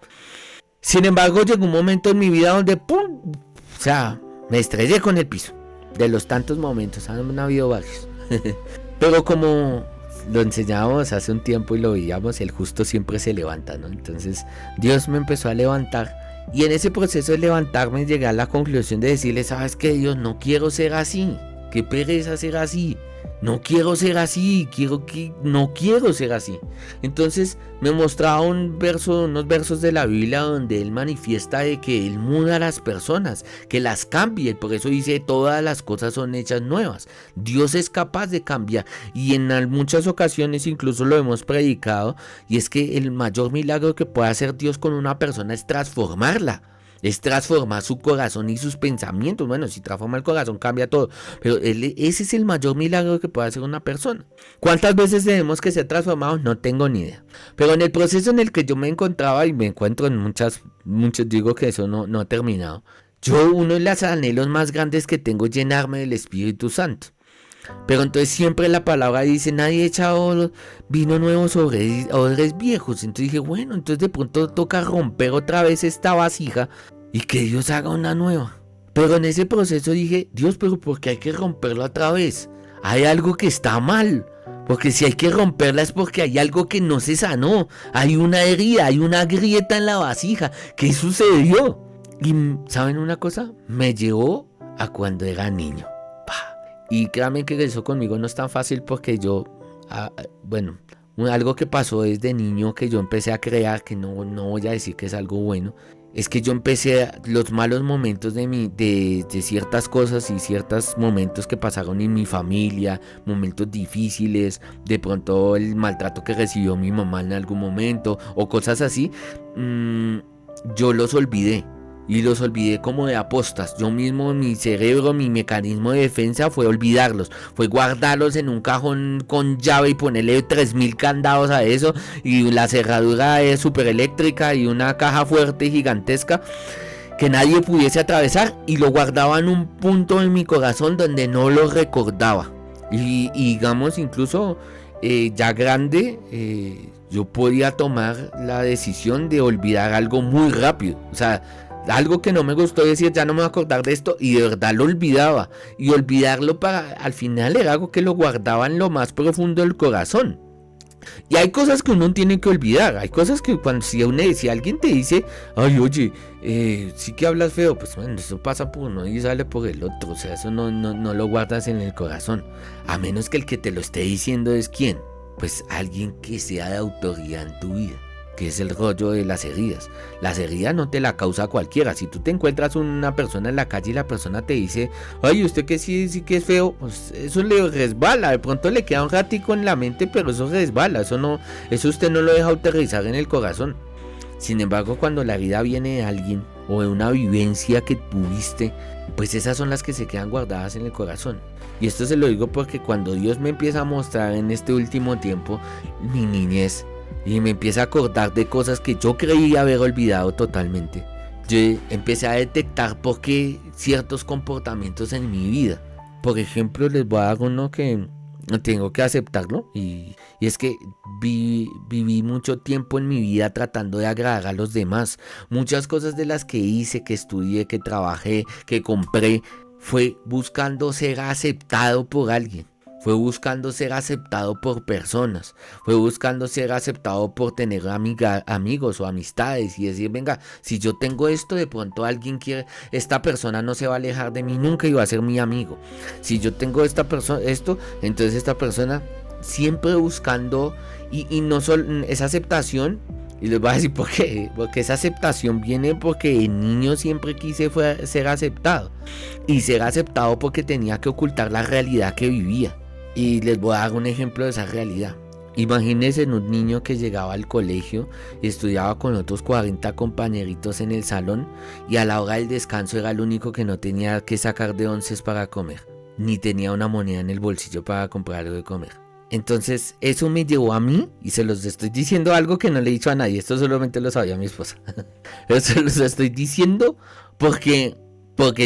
Sin embargo, llegó un momento en mi vida donde ¡pum! O sea, me estrellé con el piso. De los tantos momentos, han habido varios. Pero como lo enseñábamos hace un tiempo y lo veíamos, el justo siempre se levanta, ¿no? Entonces Dios me empezó a levantar y en ese proceso de levantarme llegué a la conclusión de decirle, ¿sabes qué, Dios? No quiero ser así, qué pereza ser así, no quiero ser así, no quiero ser así. Entonces me mostraba unos versos de la Biblia donde él manifiesta de que él muda a las personas, que las cambie, por eso dice todas las cosas son hechas nuevas. Dios es capaz de cambiar y en muchas ocasiones incluso lo hemos predicado, y es que el mayor milagro que puede hacer Dios con una persona es transformarla. Es transformar su corazón y sus pensamientos. Bueno, si transforma el corazón cambia todo, pero ese es el mayor milagro que puede hacer una persona. ¿Cuántas veces tenemos que ser transformados? No tengo ni idea. Pero en el proceso en el que yo me encontraba y me encuentro en muchos, digo que eso no ha terminado. Uno de los anhelos más grandes que tengo es llenarme del Espíritu Santo. Pero entonces siempre la palabra dice, nadie echa vino nuevo sobre odres viejos. Entonces dije, bueno, entonces de pronto toca romper otra vez esta vasija y que Dios haga una nueva. Pero en ese proceso dije, Dios, pero ¿por qué hay que romperlo otra vez? Hay algo que está mal. Porque si hay que romperla es porque hay algo que no se sanó. Hay una herida, hay una grieta en la vasija. ¿Qué sucedió? Y ¿saben una cosa? Me llevó a cuando era niño. Y créanme que eso conmigo no es tan fácil porque yo, Algo que pasó desde niño que yo empecé a crear, que no voy a decir que es algo bueno, es que yo empecé los malos momentos de ciertas cosas y ciertos momentos que pasaron en mi familia, momentos difíciles, de pronto el maltrato que recibió mi mamá en algún momento o cosas así, yo los olvidé. Y los olvidé como de apostas. Yo mismo, mi cerebro, mi mecanismo de defensa fue olvidarlos. Fue guardarlos en un cajón con llave y ponerle 3000 candados a eso. Y la cerradura es súper eléctrica y una caja fuerte gigantesca que nadie pudiese atravesar. Y lo guardaba en un punto en mi corazón donde no lo recordaba. Y digamos, incluso ya grande, yo podía tomar la decisión de olvidar algo muy rápido. O sea, algo que no me gustó decir, ya no me voy a acordar de esto, y de verdad lo olvidaba. Y olvidarlo al final era algo que lo guardaba en lo más profundo del corazón. Y hay cosas que uno tiene que olvidar. Hay cosas que si alguien te dice, ay, oye, sí que hablas feo, pues bueno, eso pasa por uno y sale por el otro. O sea, eso no lo guardas en el corazón. A menos que el que te lo esté diciendo es ¿quién? Pues alguien que sea de autoridad en tu vida, que es el rollo de las heridas. Las heridas no te la causa cualquiera. Si tú te encuentras una persona en la calle y la persona te dice, ay, usted que sí que es feo, pues eso le resbala, de pronto le queda un ratico en la mente, pero eso resbala, eso usted no lo deja aterrizar en el corazón. Sin embargo, cuando la herida viene de alguien o de una vivencia que tuviste, pues esas son las que se quedan guardadas en el corazón. Y esto se lo digo porque cuando Dios me empieza a mostrar en este último tiempo mi niñez, y me empieza a acordar de cosas que yo creía haber olvidado totalmente, yo empecé a detectar por qué ciertos comportamientos en mi vida. Por ejemplo, les voy a dar uno que tengo que aceptarlo, y es que viví mucho tiempo en mi vida tratando de agradar a los demás. Muchas cosas de las que hice, que estudié, que trabajé, que compré, fue buscando ser aceptado por alguien. Fue buscando ser aceptado por personas. Fue buscando ser aceptado por tener amigos o amistades. Y decir, venga, si yo tengo esto, de pronto alguien quiere, esta persona no se va a alejar de mí nunca y va a ser mi amigo. Si yo tengo esto, entonces esta persona siempre buscando, y no solo esa aceptación. Y les voy a decir por qué. Porque esa aceptación viene porque de niño siempre quise ser aceptado. Y ser aceptado porque tenía que ocultar la realidad que vivía. Y les voy a dar un ejemplo de esa realidad. Imagínense en un niño que llegaba al colegio, estudiaba con otros 40 compañeritos en el salón, y a la hora del descanso era el único que no tenía que sacar de onces para comer, ni tenía una moneda en el bolsillo para comprar algo de comer. Entonces eso me llevó a mí, y se los estoy diciendo algo que no le he dicho a nadie, esto solamente lo sabía mi esposa. Pero se los estoy diciendo porque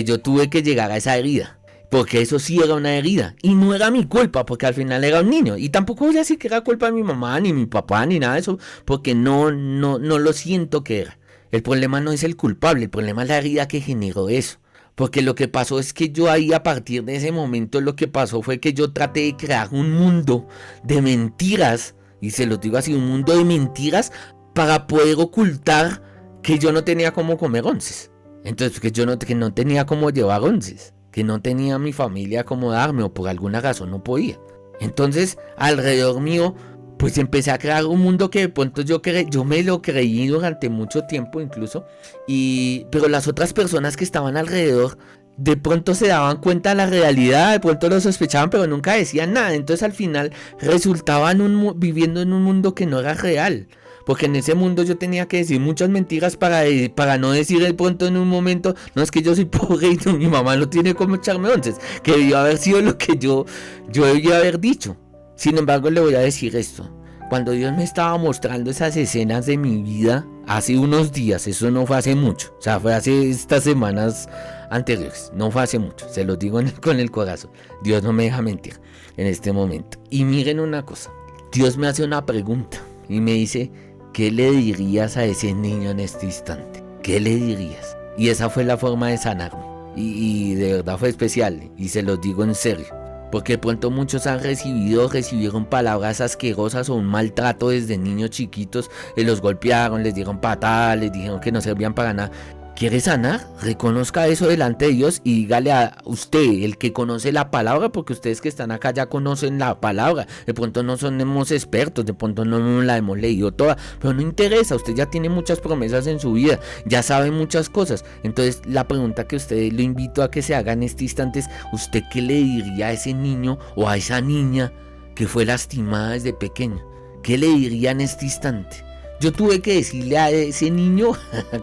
yo tuve que llegar a esa herida. Porque eso sí era una herida. Y no era mi culpa, porque al final era un niño. Y tampoco voy a decir que era culpa de mi mamá, ni mi papá, ni nada de eso. Porque no lo siento que era. El problema no es el culpable, el problema es la herida que generó eso. Porque lo que pasó es que yo ahí, a partir de ese momento, lo que pasó fue que yo traté de crear un mundo de mentiras. Y se lo digo así, un mundo de mentiras para poder ocultar que yo no tenía cómo comer onces. Entonces, que no tenía cómo llevar onces. Que no tenía mi familia como darme, o por alguna razón no podía. Entonces, alrededor mío, pues empecé a crear un mundo que de pronto yo me lo creí durante mucho tiempo incluso. Pero las otras personas que estaban alrededor, de pronto se daban cuenta de la realidad, de pronto lo sospechaban, pero nunca decían nada. Entonces al final resultaban viviendo en un mundo que no era real. Porque en ese mundo yo tenía que decir muchas mentiras para no decir de pronto en un momento, no, es que yo soy pobre y mi mamá no tiene cómo echarme onces, que debió haber sido lo que yo debía haber dicho. Sin embargo, le voy a decir esto: cuando Dios me estaba mostrando esas escenas de mi vida hace unos días, eso no fue hace mucho, o sea, fue hace estas semanas anteriores, no fue hace mucho, se lo digo con el corazón, Dios no me deja mentir en este momento. Y miren una cosa, Dios me hace una pregunta y me dice, ¿qué le dirías a ese niño en este instante? ¿Qué le dirías? Y esa fue la forma de sanarme. Y de verdad fue especial. Y se los digo en serio. Porque de pronto muchos recibieron palabras asquerosas o un maltrato desde niños chiquitos. Los golpearon, les dieron patadas, les dijeron que no servían para nada. ¿Quiere sanar? Reconozca eso delante de Dios y dígale a usted, el que conoce la palabra, porque ustedes que están acá ya conocen la palabra. De pronto no somos expertos, de pronto no la hemos leído toda, pero no interesa, usted ya tiene muchas promesas en su vida, ya sabe muchas cosas. Entonces la pregunta que usted lo invito a que se haga en este instante es, ¿usted qué le diría a ese niño o a esa niña que fue lastimada desde pequeño? ¿Qué le diría en este instante? Yo tuve que decirle a ese niño,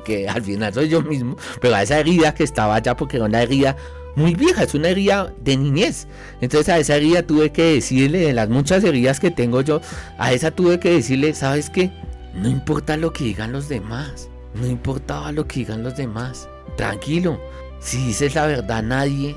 que al final soy yo mismo, pero a esa herida que estaba allá, porque era una herida muy vieja, es una herida de niñez. Entonces a esa herida tuve que decirle, de las muchas heridas que tengo yo, a esa tuve que decirle, ¿sabes qué? No importa lo que digan los demás, no importaba lo que digan los demás. Tranquilo, si dices la verdad, nadie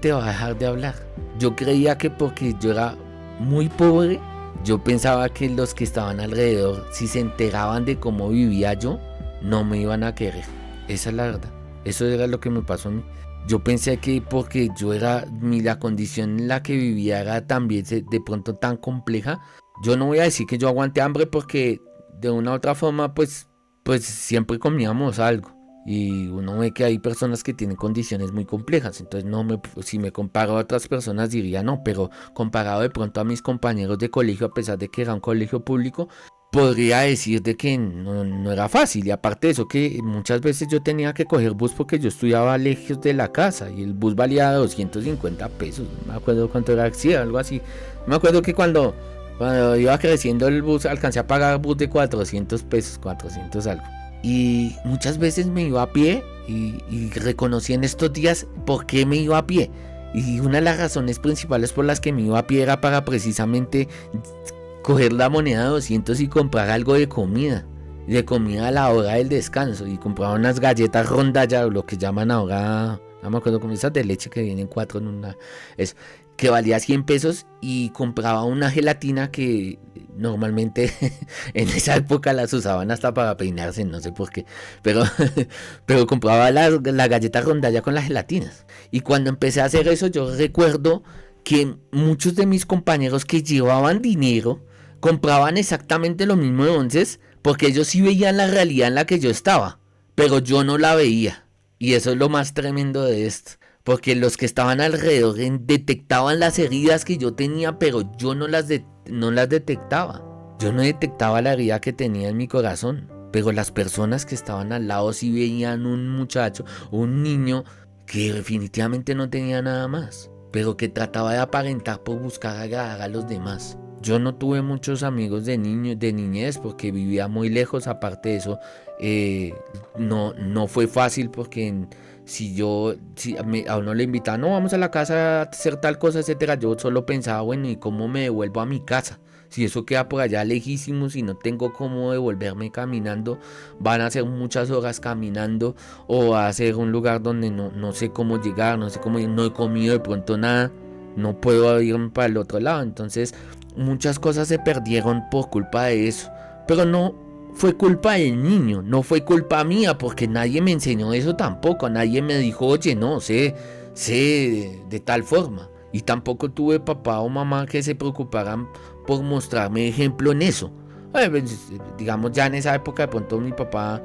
te va a dejar de hablar. Yo creía que porque yo era muy pobre, yo pensaba que los que estaban alrededor, si se enteraban de cómo vivía yo, no me iban a querer. Esa es la verdad. Eso era lo que me pasó a mí. Yo pensé que porque yo era, la condición en la que vivía era también de pronto tan compleja. Yo no voy a decir que yo aguanté hambre porque de una u otra forma pues siempre comíamos algo. Y uno ve que hay personas que tienen condiciones muy complejas, entonces si me comparo a otras personas diría no, pero comparado de pronto a mis compañeros de colegio, a pesar de que era un colegio público, podría decir de que no era fácil. Y aparte de eso, que muchas veces yo tenía que coger bus porque yo estudiaba lejos de la casa y el bus valía 250 pesos, no me acuerdo cuánto era, sí, algo así. Me acuerdo que cuando iba creciendo el bus alcancé a pagar bus de 400 pesos, 400 algo. Y muchas veces me iba a pie y reconocí en estos días por qué me iba a pie. Y una de las razones principales por las que me iba a pie era para precisamente coger la moneda de 200 y comprar algo de comida a la hora del descanso. Y compraba unas galletas rondalla, lo que llaman ahora, no me acuerdo cómo, esas de leche que vienen 4 en una, eso, que valía 100 pesos, y compraba una gelatina que normalmente en esa época las usaban hasta para peinarse, no sé por qué, pero compraba la galleta rondalla con las gelatinas. Y cuando empecé a hacer eso, yo recuerdo que muchos de mis compañeros que llevaban dinero compraban exactamente lo mismo de onces, porque ellos sí veían la realidad en la que yo estaba, pero yo no la veía. Y eso es lo más tremendo de esto, porque los que estaban alrededor detectaban las heridas que yo tenía, pero yo no las detectaba. Yo no detectaba la herida que tenía en mi corazón, pero las personas que estaban al lado sí veían un muchacho, un niño que definitivamente no tenía nada más, pero que trataba de aparentar por buscar agradar a los demás. Yo no tuve muchos amigos de niñez porque vivía muy lejos. Aparte de eso, no fue fácil porque si a uno le invitaba, no, vamos a la casa a hacer tal cosa, etcétera, yo solo pensaba, bueno, ¿y cómo me devuelvo a mi casa? Si eso queda por allá lejísimos y no tengo cómo devolverme caminando, van a ser muchas horas caminando, o va a ser un lugar donde no sé cómo llegar, no sé cómo ir, no he comido de pronto nada, no puedo irme para el otro lado. Entonces muchas cosas se perdieron por culpa de eso, pero no fue culpa del niño, no fue culpa mía, porque nadie me enseñó eso tampoco, nadie me dijo, oye, no, sé de tal forma, y tampoco tuve papá o mamá que se preocuparan por mostrarme ejemplo en eso. Digamos, ya en esa época de pronto mi papá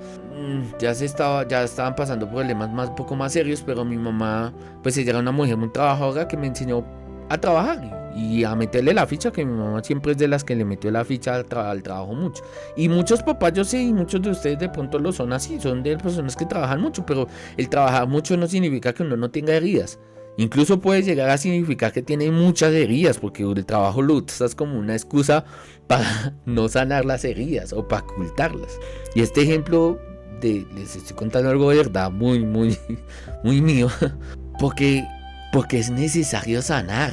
ya estaban pasando problemas un poco más serios, pero mi mamá, pues ella era una mujer muy trabajadora que me enseñó a trabajar y a meterle la ficha, que mi mamá siempre es de las que le metió la ficha al trabajo mucho. Y muchos papás, yo sé, y muchos de ustedes de pronto lo son así, son de personas que trabajan mucho, pero el trabajar mucho no significa que uno no tenga heridas. Incluso puede llegar a significar que tiene muchas heridas, porque el trabajo lo usas como una excusa para no sanar las heridas o para ocultarlas. Y este ejemplo les estoy contando algo de verdad muy mío, porque es necesario sanar.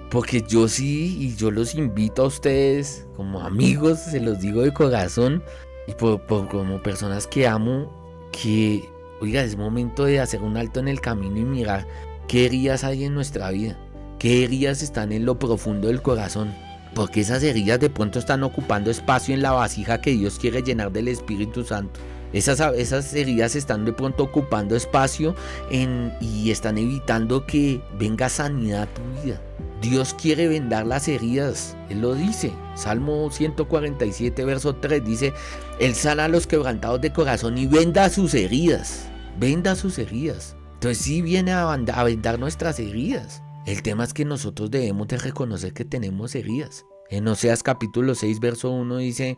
Porque yo sí, y yo los invito a ustedes como amigos, se los digo de corazón, y como personas que amo, que, oiga, es momento de hacer un alto en el camino y mirar qué heridas hay en nuestra vida, qué heridas están en lo profundo del corazón, porque esas heridas de pronto están ocupando espacio en la vasija que Dios quiere llenar del Espíritu Santo. Esas heridas están de pronto ocupando espacio y están evitando que venga sanidad a tu vida. Dios quiere vendar las heridas, Él lo dice. Salmo 147, verso 3 dice, Él sana a los quebrantados de corazón y venda sus heridas. Venda sus heridas. Entonces sí viene a vendar nuestras heridas. El tema es que nosotros debemos de reconocer que tenemos heridas. En Oseas capítulo 6, verso 1 dice,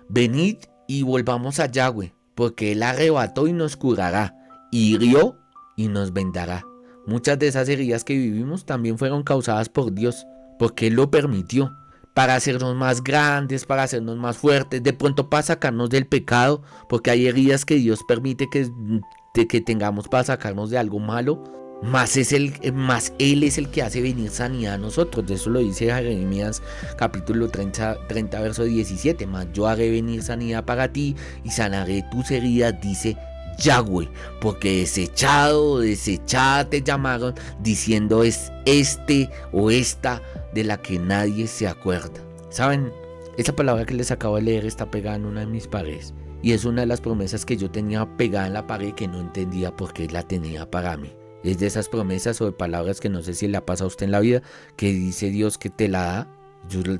venid y volvamos a Yahweh, porque Él arrebató y nos curará, hirió y nos vendará. Muchas de esas heridas que vivimos también fueron causadas por Dios, porque Él lo permitió, para hacernos más grandes, para hacernos más fuertes, de pronto para sacarnos del pecado, porque hay heridas que Dios permite que tengamos para sacarnos de algo malo, más Él es el que hace venir sanidad a nosotros. De eso lo dice Jeremías capítulo 30 verso 17, más yo haré venir sanidad para ti y sanaré tus heridas, dice Yahweh, porque desechado o desechada te llamaron, diciendo es este o esta de la que nadie se acuerda. ¿Saben? Esa palabra que les acabo de leer está pegada en una de mis paredes, y es una de las promesas que yo tenía pegada en la pared que no entendía por qué la tenía para mí. Es de esas promesas o de palabras que no sé si le ha pasado a usted en la vida, que dice Dios que te la da,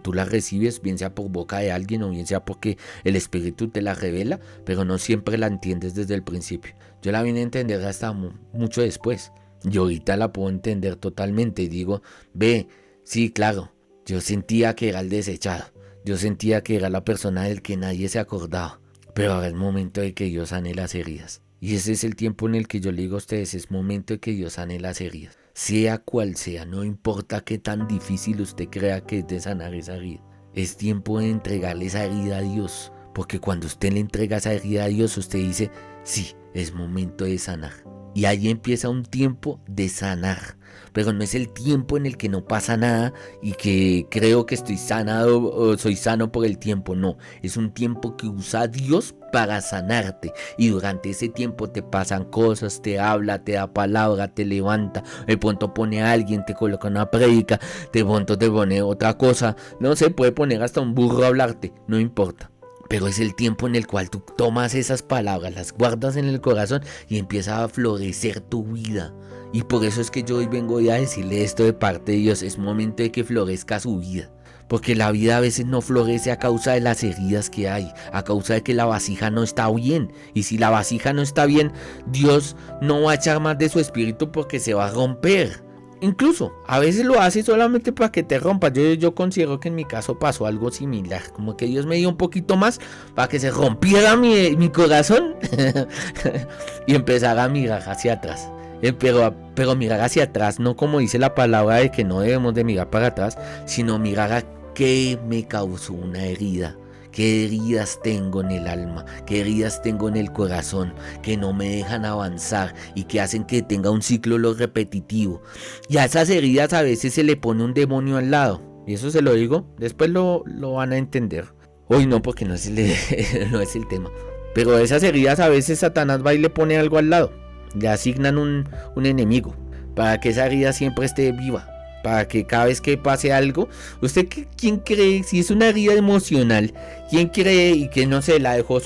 tú la recibes, bien sea por boca de alguien o bien sea porque el Espíritu te la revela, pero no siempre la entiendes desde el principio. Yo la vine a entender hasta mucho después, y ahorita la puedo entender totalmente y digo, sí, claro, yo sentía que era el desechado, yo sentía que era la persona del que nadie se acordaba, pero ahora es momento de que Dios sane las heridas. Y ese es el tiempo en el que yo le digo a ustedes, es momento de que Dios sane las heridas. Sea cual sea, no importa qué tan difícil usted crea que es de sanar esa herida. Es tiempo de entregarle esa herida a Dios. Porque cuando usted le entrega esa herida a Dios, usted dice, sí, es momento de sanar. Y ahí empieza un tiempo de sanar. Pero no es el tiempo en el que no pasa nada y que creo que estoy sanado o soy sano por el tiempo. No, es un tiempo que usa Dios para sanarte. Y durante ese tiempo te pasan cosas, te habla, te da palabra, te levanta. De pronto pone a alguien, te coloca una prédica, de pronto te pone otra cosa. No se puede poner hasta un burro a hablarte, no importa. Pero es el tiempo en el cual tú tomas esas palabras, las guardas en el corazón y empieza a florecer tu vida. Y por eso es que yo hoy vengo a decirle esto de parte de Dios. Es momento de que florezca su vida. Porque la vida a veces no florece a causa de las heridas que hay, a causa de que la vasija no está bien. Y si la vasija no está bien, Dios no va a echar más de su espíritu porque se va a romper. Incluso, a veces lo hace solamente para que te rompas. Yo considero que en mi caso pasó algo similar. Como que Dios me dio un poquito más para que se rompiera mi corazón y empezara a mirar hacia atrás. Pero mirar hacia atrás, no como dice la palabra de que no debemos de mirar para atrás, sino mirar a qué me causó una herida. ¿Qué heridas tengo en el alma? ¿Qué heridas tengo en el corazón? Que no me dejan avanzar y que hacen que tenga un ciclo repetitivo. Y a esas heridas a veces se le pone un demonio al lado. Y eso se lo digo, después lo van a entender. Hoy no, porque no es el tema. Pero a esas heridas a veces Satanás va y le pone algo al lado. Le asignan un enemigo para que esa herida siempre esté viva. Para que cada vez que pase algo, usted, ¿quién cree? Si es una herida emocional, ¿quién cree y que no se la dejó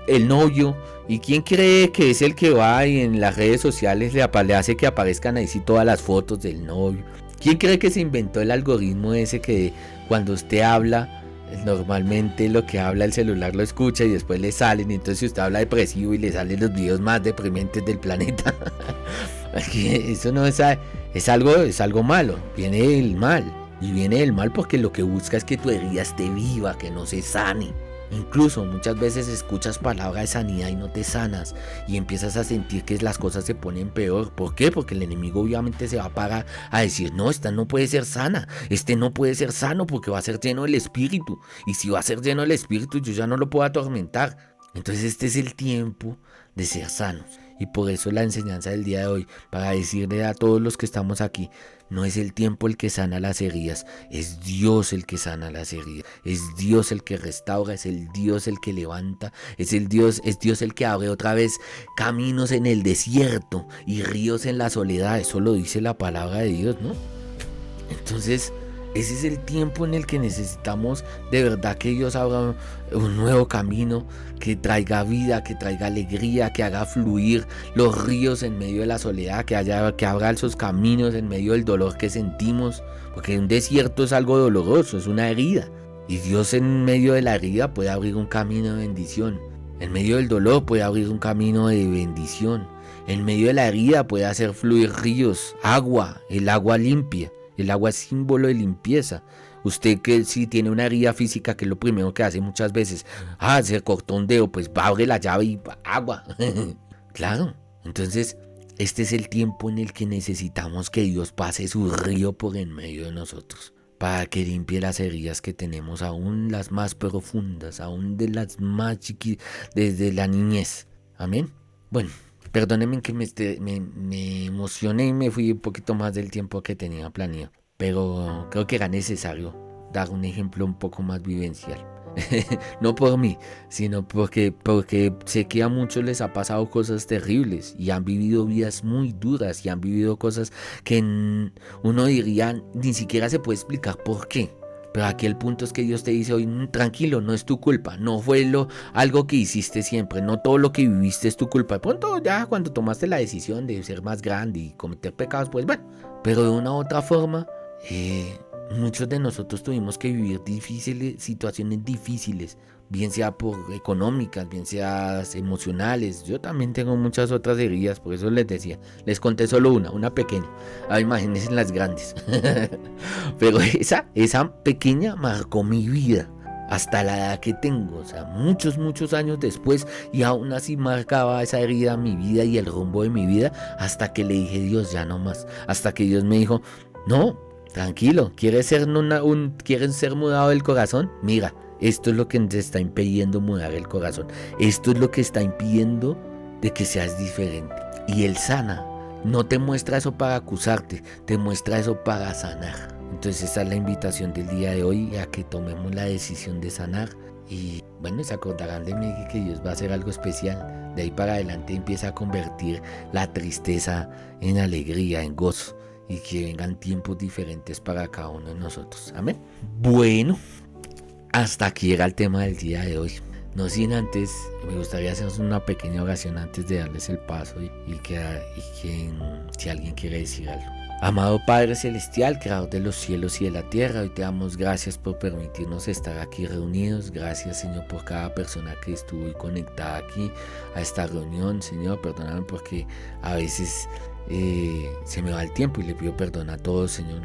el novio? ¿Y quién cree que es el que va y en las redes sociales le hace que aparezcan ahí sí todas las fotos del novio? ¿Quién cree que se inventó el algoritmo ese que cuando usted habla, normalmente lo que habla el celular lo escucha y después le salen? Entonces si usted habla depresivo y le salen los videos más deprimentes del planeta. Eso no es algo malo, viene del mal. Y viene del mal porque lo que busca es que tu herida esté viva, que no se sane. Incluso muchas veces escuchas palabras de sanidad y no te sanas y empiezas a sentir que las cosas se ponen peor. ¿Por qué? Porque el enemigo obviamente se va a parar a decir, no, esta no puede ser sana, este no puede ser sano porque va a ser lleno del espíritu. Y si va a ser lleno del espíritu, yo ya no lo puedo atormentar. Entonces este es el tiempo de ser sanos. Y por eso la enseñanza del día de hoy, para decirle a todos los que estamos aquí, no es el tiempo el que sana las heridas, es Dios el que sana las heridas, es Dios el que restaura, es el Dios el que levanta, es Dios el que abre otra vez caminos en el desierto y ríos en la soledad. Eso lo dice la palabra de Dios, ¿no? Entonces Ese es el tiempo en el que necesitamos de verdad que Dios abra un nuevo camino, que traiga vida, que traiga alegría, que haga fluir los ríos en medio de la soledad, que abra esos caminos en medio del dolor que sentimos, porque un desierto es algo doloroso, es una herida. Y Dios en medio de la herida puede abrir un camino de bendición. En medio del dolor puede abrir un camino de bendición. En medio de la herida puede hacer fluir ríos, agua, el agua limpia. El agua es símbolo de limpieza. Usted que si tiene una herida física, que es lo primero que hace muchas veces, se cortó un dedo, pues abre la llave y agua. Claro, entonces este es el tiempo en el que necesitamos que Dios pase su río por en medio de nosotros, para que limpie las heridas que tenemos, aún las más profundas, aún de las más chiquitas, desde la niñez. Amén. Bueno, perdónenme que me emocioné y me fui un poquito más del tiempo que tenía planeado, pero creo que era necesario dar un ejemplo un poco más vivencial. No por mí, sino porque sé que a muchos les ha pasado cosas terribles y han vivido vidas muy duras y han vivido cosas que uno diría ni siquiera se puede explicar por qué. Pero aquí el punto es que Dios te dice hoy, tranquilo, no es tu culpa, no fue algo que hiciste siempre, no todo lo que viviste es tu culpa. De pronto ya cuando tomaste la decisión de ser más grande y cometer pecados, pues bueno, pero de una u otra forma, muchos de nosotros tuvimos que vivir situaciones difíciles, bien sea por económicas, bien sea emocionales. Yo también tengo muchas otras heridas, por eso les decía, les conté solo una pequeña. Imagínense las grandes. Pero esa pequeña marcó mi vida hasta la edad que tengo, o sea, muchos años después, y aún así marcaba esa herida mi vida y el rumbo de mi vida, hasta que le dije, Dios, ya no más, hasta que Dios me dijo, no, tranquilo, ¿quieres ser mudado del corazón? Mira, esto es lo que te está impidiendo mudar el corazón, esto es lo que está impidiendo de que seas diferente, y Él sana. No te muestra eso para acusarte, te muestra eso para sanar. Entonces esa es la invitación del día de hoy, a que tomemos la decisión de sanar. Y bueno, se acordarán de mí que Dios va a hacer algo especial. De ahí para adelante empieza a convertir la tristeza en alegría, en gozo. Y que vengan tiempos diferentes para cada uno de nosotros. Amén. Bueno, hasta aquí llega el tema del día de hoy. No sin antes, me gustaría hacer una pequeña oración antes de darles el paso y que si alguien quiere decir algo. Amado Padre Celestial, Creador de los cielos y de la tierra, hoy te damos gracias por permitirnos estar aquí reunidos. Gracias, Señor, por cada persona que estuvo conectada aquí a esta reunión. Señor, perdóname porque a veces se me va el tiempo y le pido perdón a todos, Señor,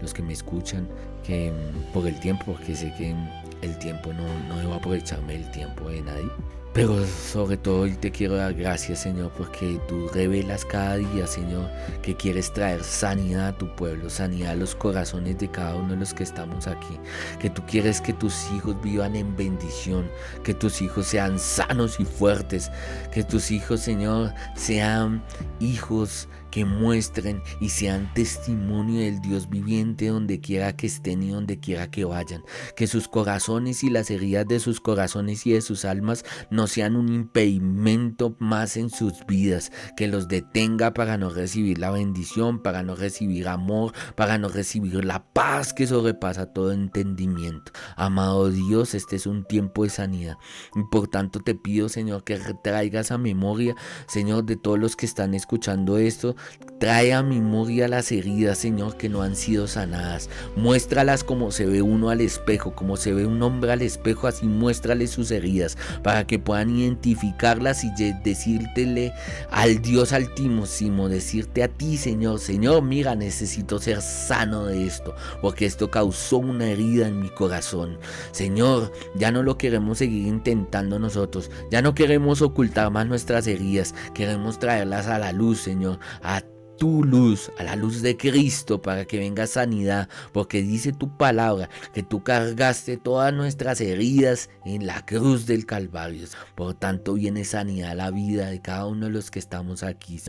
los que me escuchan, que por el tiempo, porque sé que el tiempo no debo aprovecharme del tiempo de nadie. Pero sobre todo hoy te quiero dar gracias, Señor, porque tú revelas cada día, Señor, que quieres traer sanidad a tu pueblo, sanidad a los corazones de cada uno de los que estamos aquí, que tú quieres que tus hijos vivan en bendición, que tus hijos sean sanos y fuertes, que tus hijos, Señor, sean hijos que muestren y sean testimonio del Dios viviente donde quiera que estén y donde quiera que vayan, que sus corazones y las heridas de sus corazones y de sus almas no sean un impedimento más en sus vidas, que los detenga para no recibir la bendición, para no recibir amor, para no recibir la paz que sobrepasa todo entendimiento. Amado Dios, este es un tiempo de sanidad y por tanto te pido, Señor, que traigas a memoria, Señor, de todos los que están escuchando esto, trae a memoria las heridas, Señor, que no han sido sanadas. Muéstralas como se ve uno al espejo, como se ve un hombre al espejo, así muéstrale sus heridas para que puedan identificarlas y decírtele al Dios altísimo, decirte a ti, Señor, mira, necesito ser sano de esto, porque esto causó una herida en mi corazón. Señor, ya no lo queremos seguir intentando nosotros, ya no queremos ocultar más nuestras heridas, queremos traerlas a la luz, Señor, a tu luz, a la luz de Cristo, para que venga sanidad, porque dice tu palabra que tú cargaste todas nuestras heridas en la cruz del Calvario. Por tanto viene sanidad a la vida de cada uno de los que estamos aquí,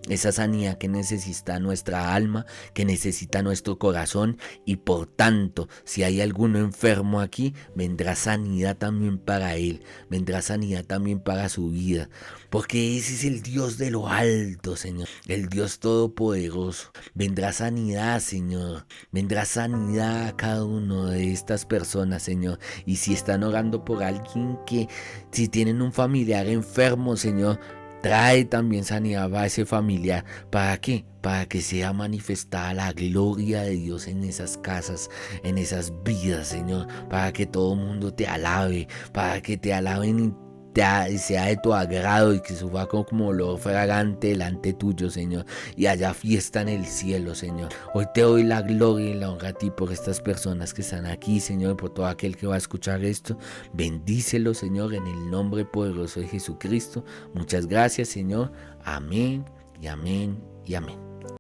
esa sanidad que necesita nuestra alma, que necesita nuestro corazón, y por tanto si hay alguno enfermo aquí, vendrá sanidad también para él, vendrá sanidad también para su vida, porque ese es el Dios de lo alto, Señor, el Dios todo Todopoderoso. Vendrá sanidad, Señor. Vendrá sanidad a cada uno de estas personas, Señor. Y si están orando por alguien si tienen un familiar enfermo, Señor, trae también sanidad a ese familiar. ¿Para qué? Para que sea manifestada la gloria de Dios en esas casas, en esas vidas, Señor. Para que todo el mundo te alabe, para que te alaben y sea de tu agrado y que suba como olor fragante delante tuyo, Señor, y haya fiesta en el cielo, Señor. Hoy te doy la gloria y la honra a ti por estas personas que están aquí, Señor, por todo aquel que va a escuchar esto. Bendícelo, Señor, en el nombre poderoso de Jesucristo. Muchas gracias, Señor. Amén y amén y amén.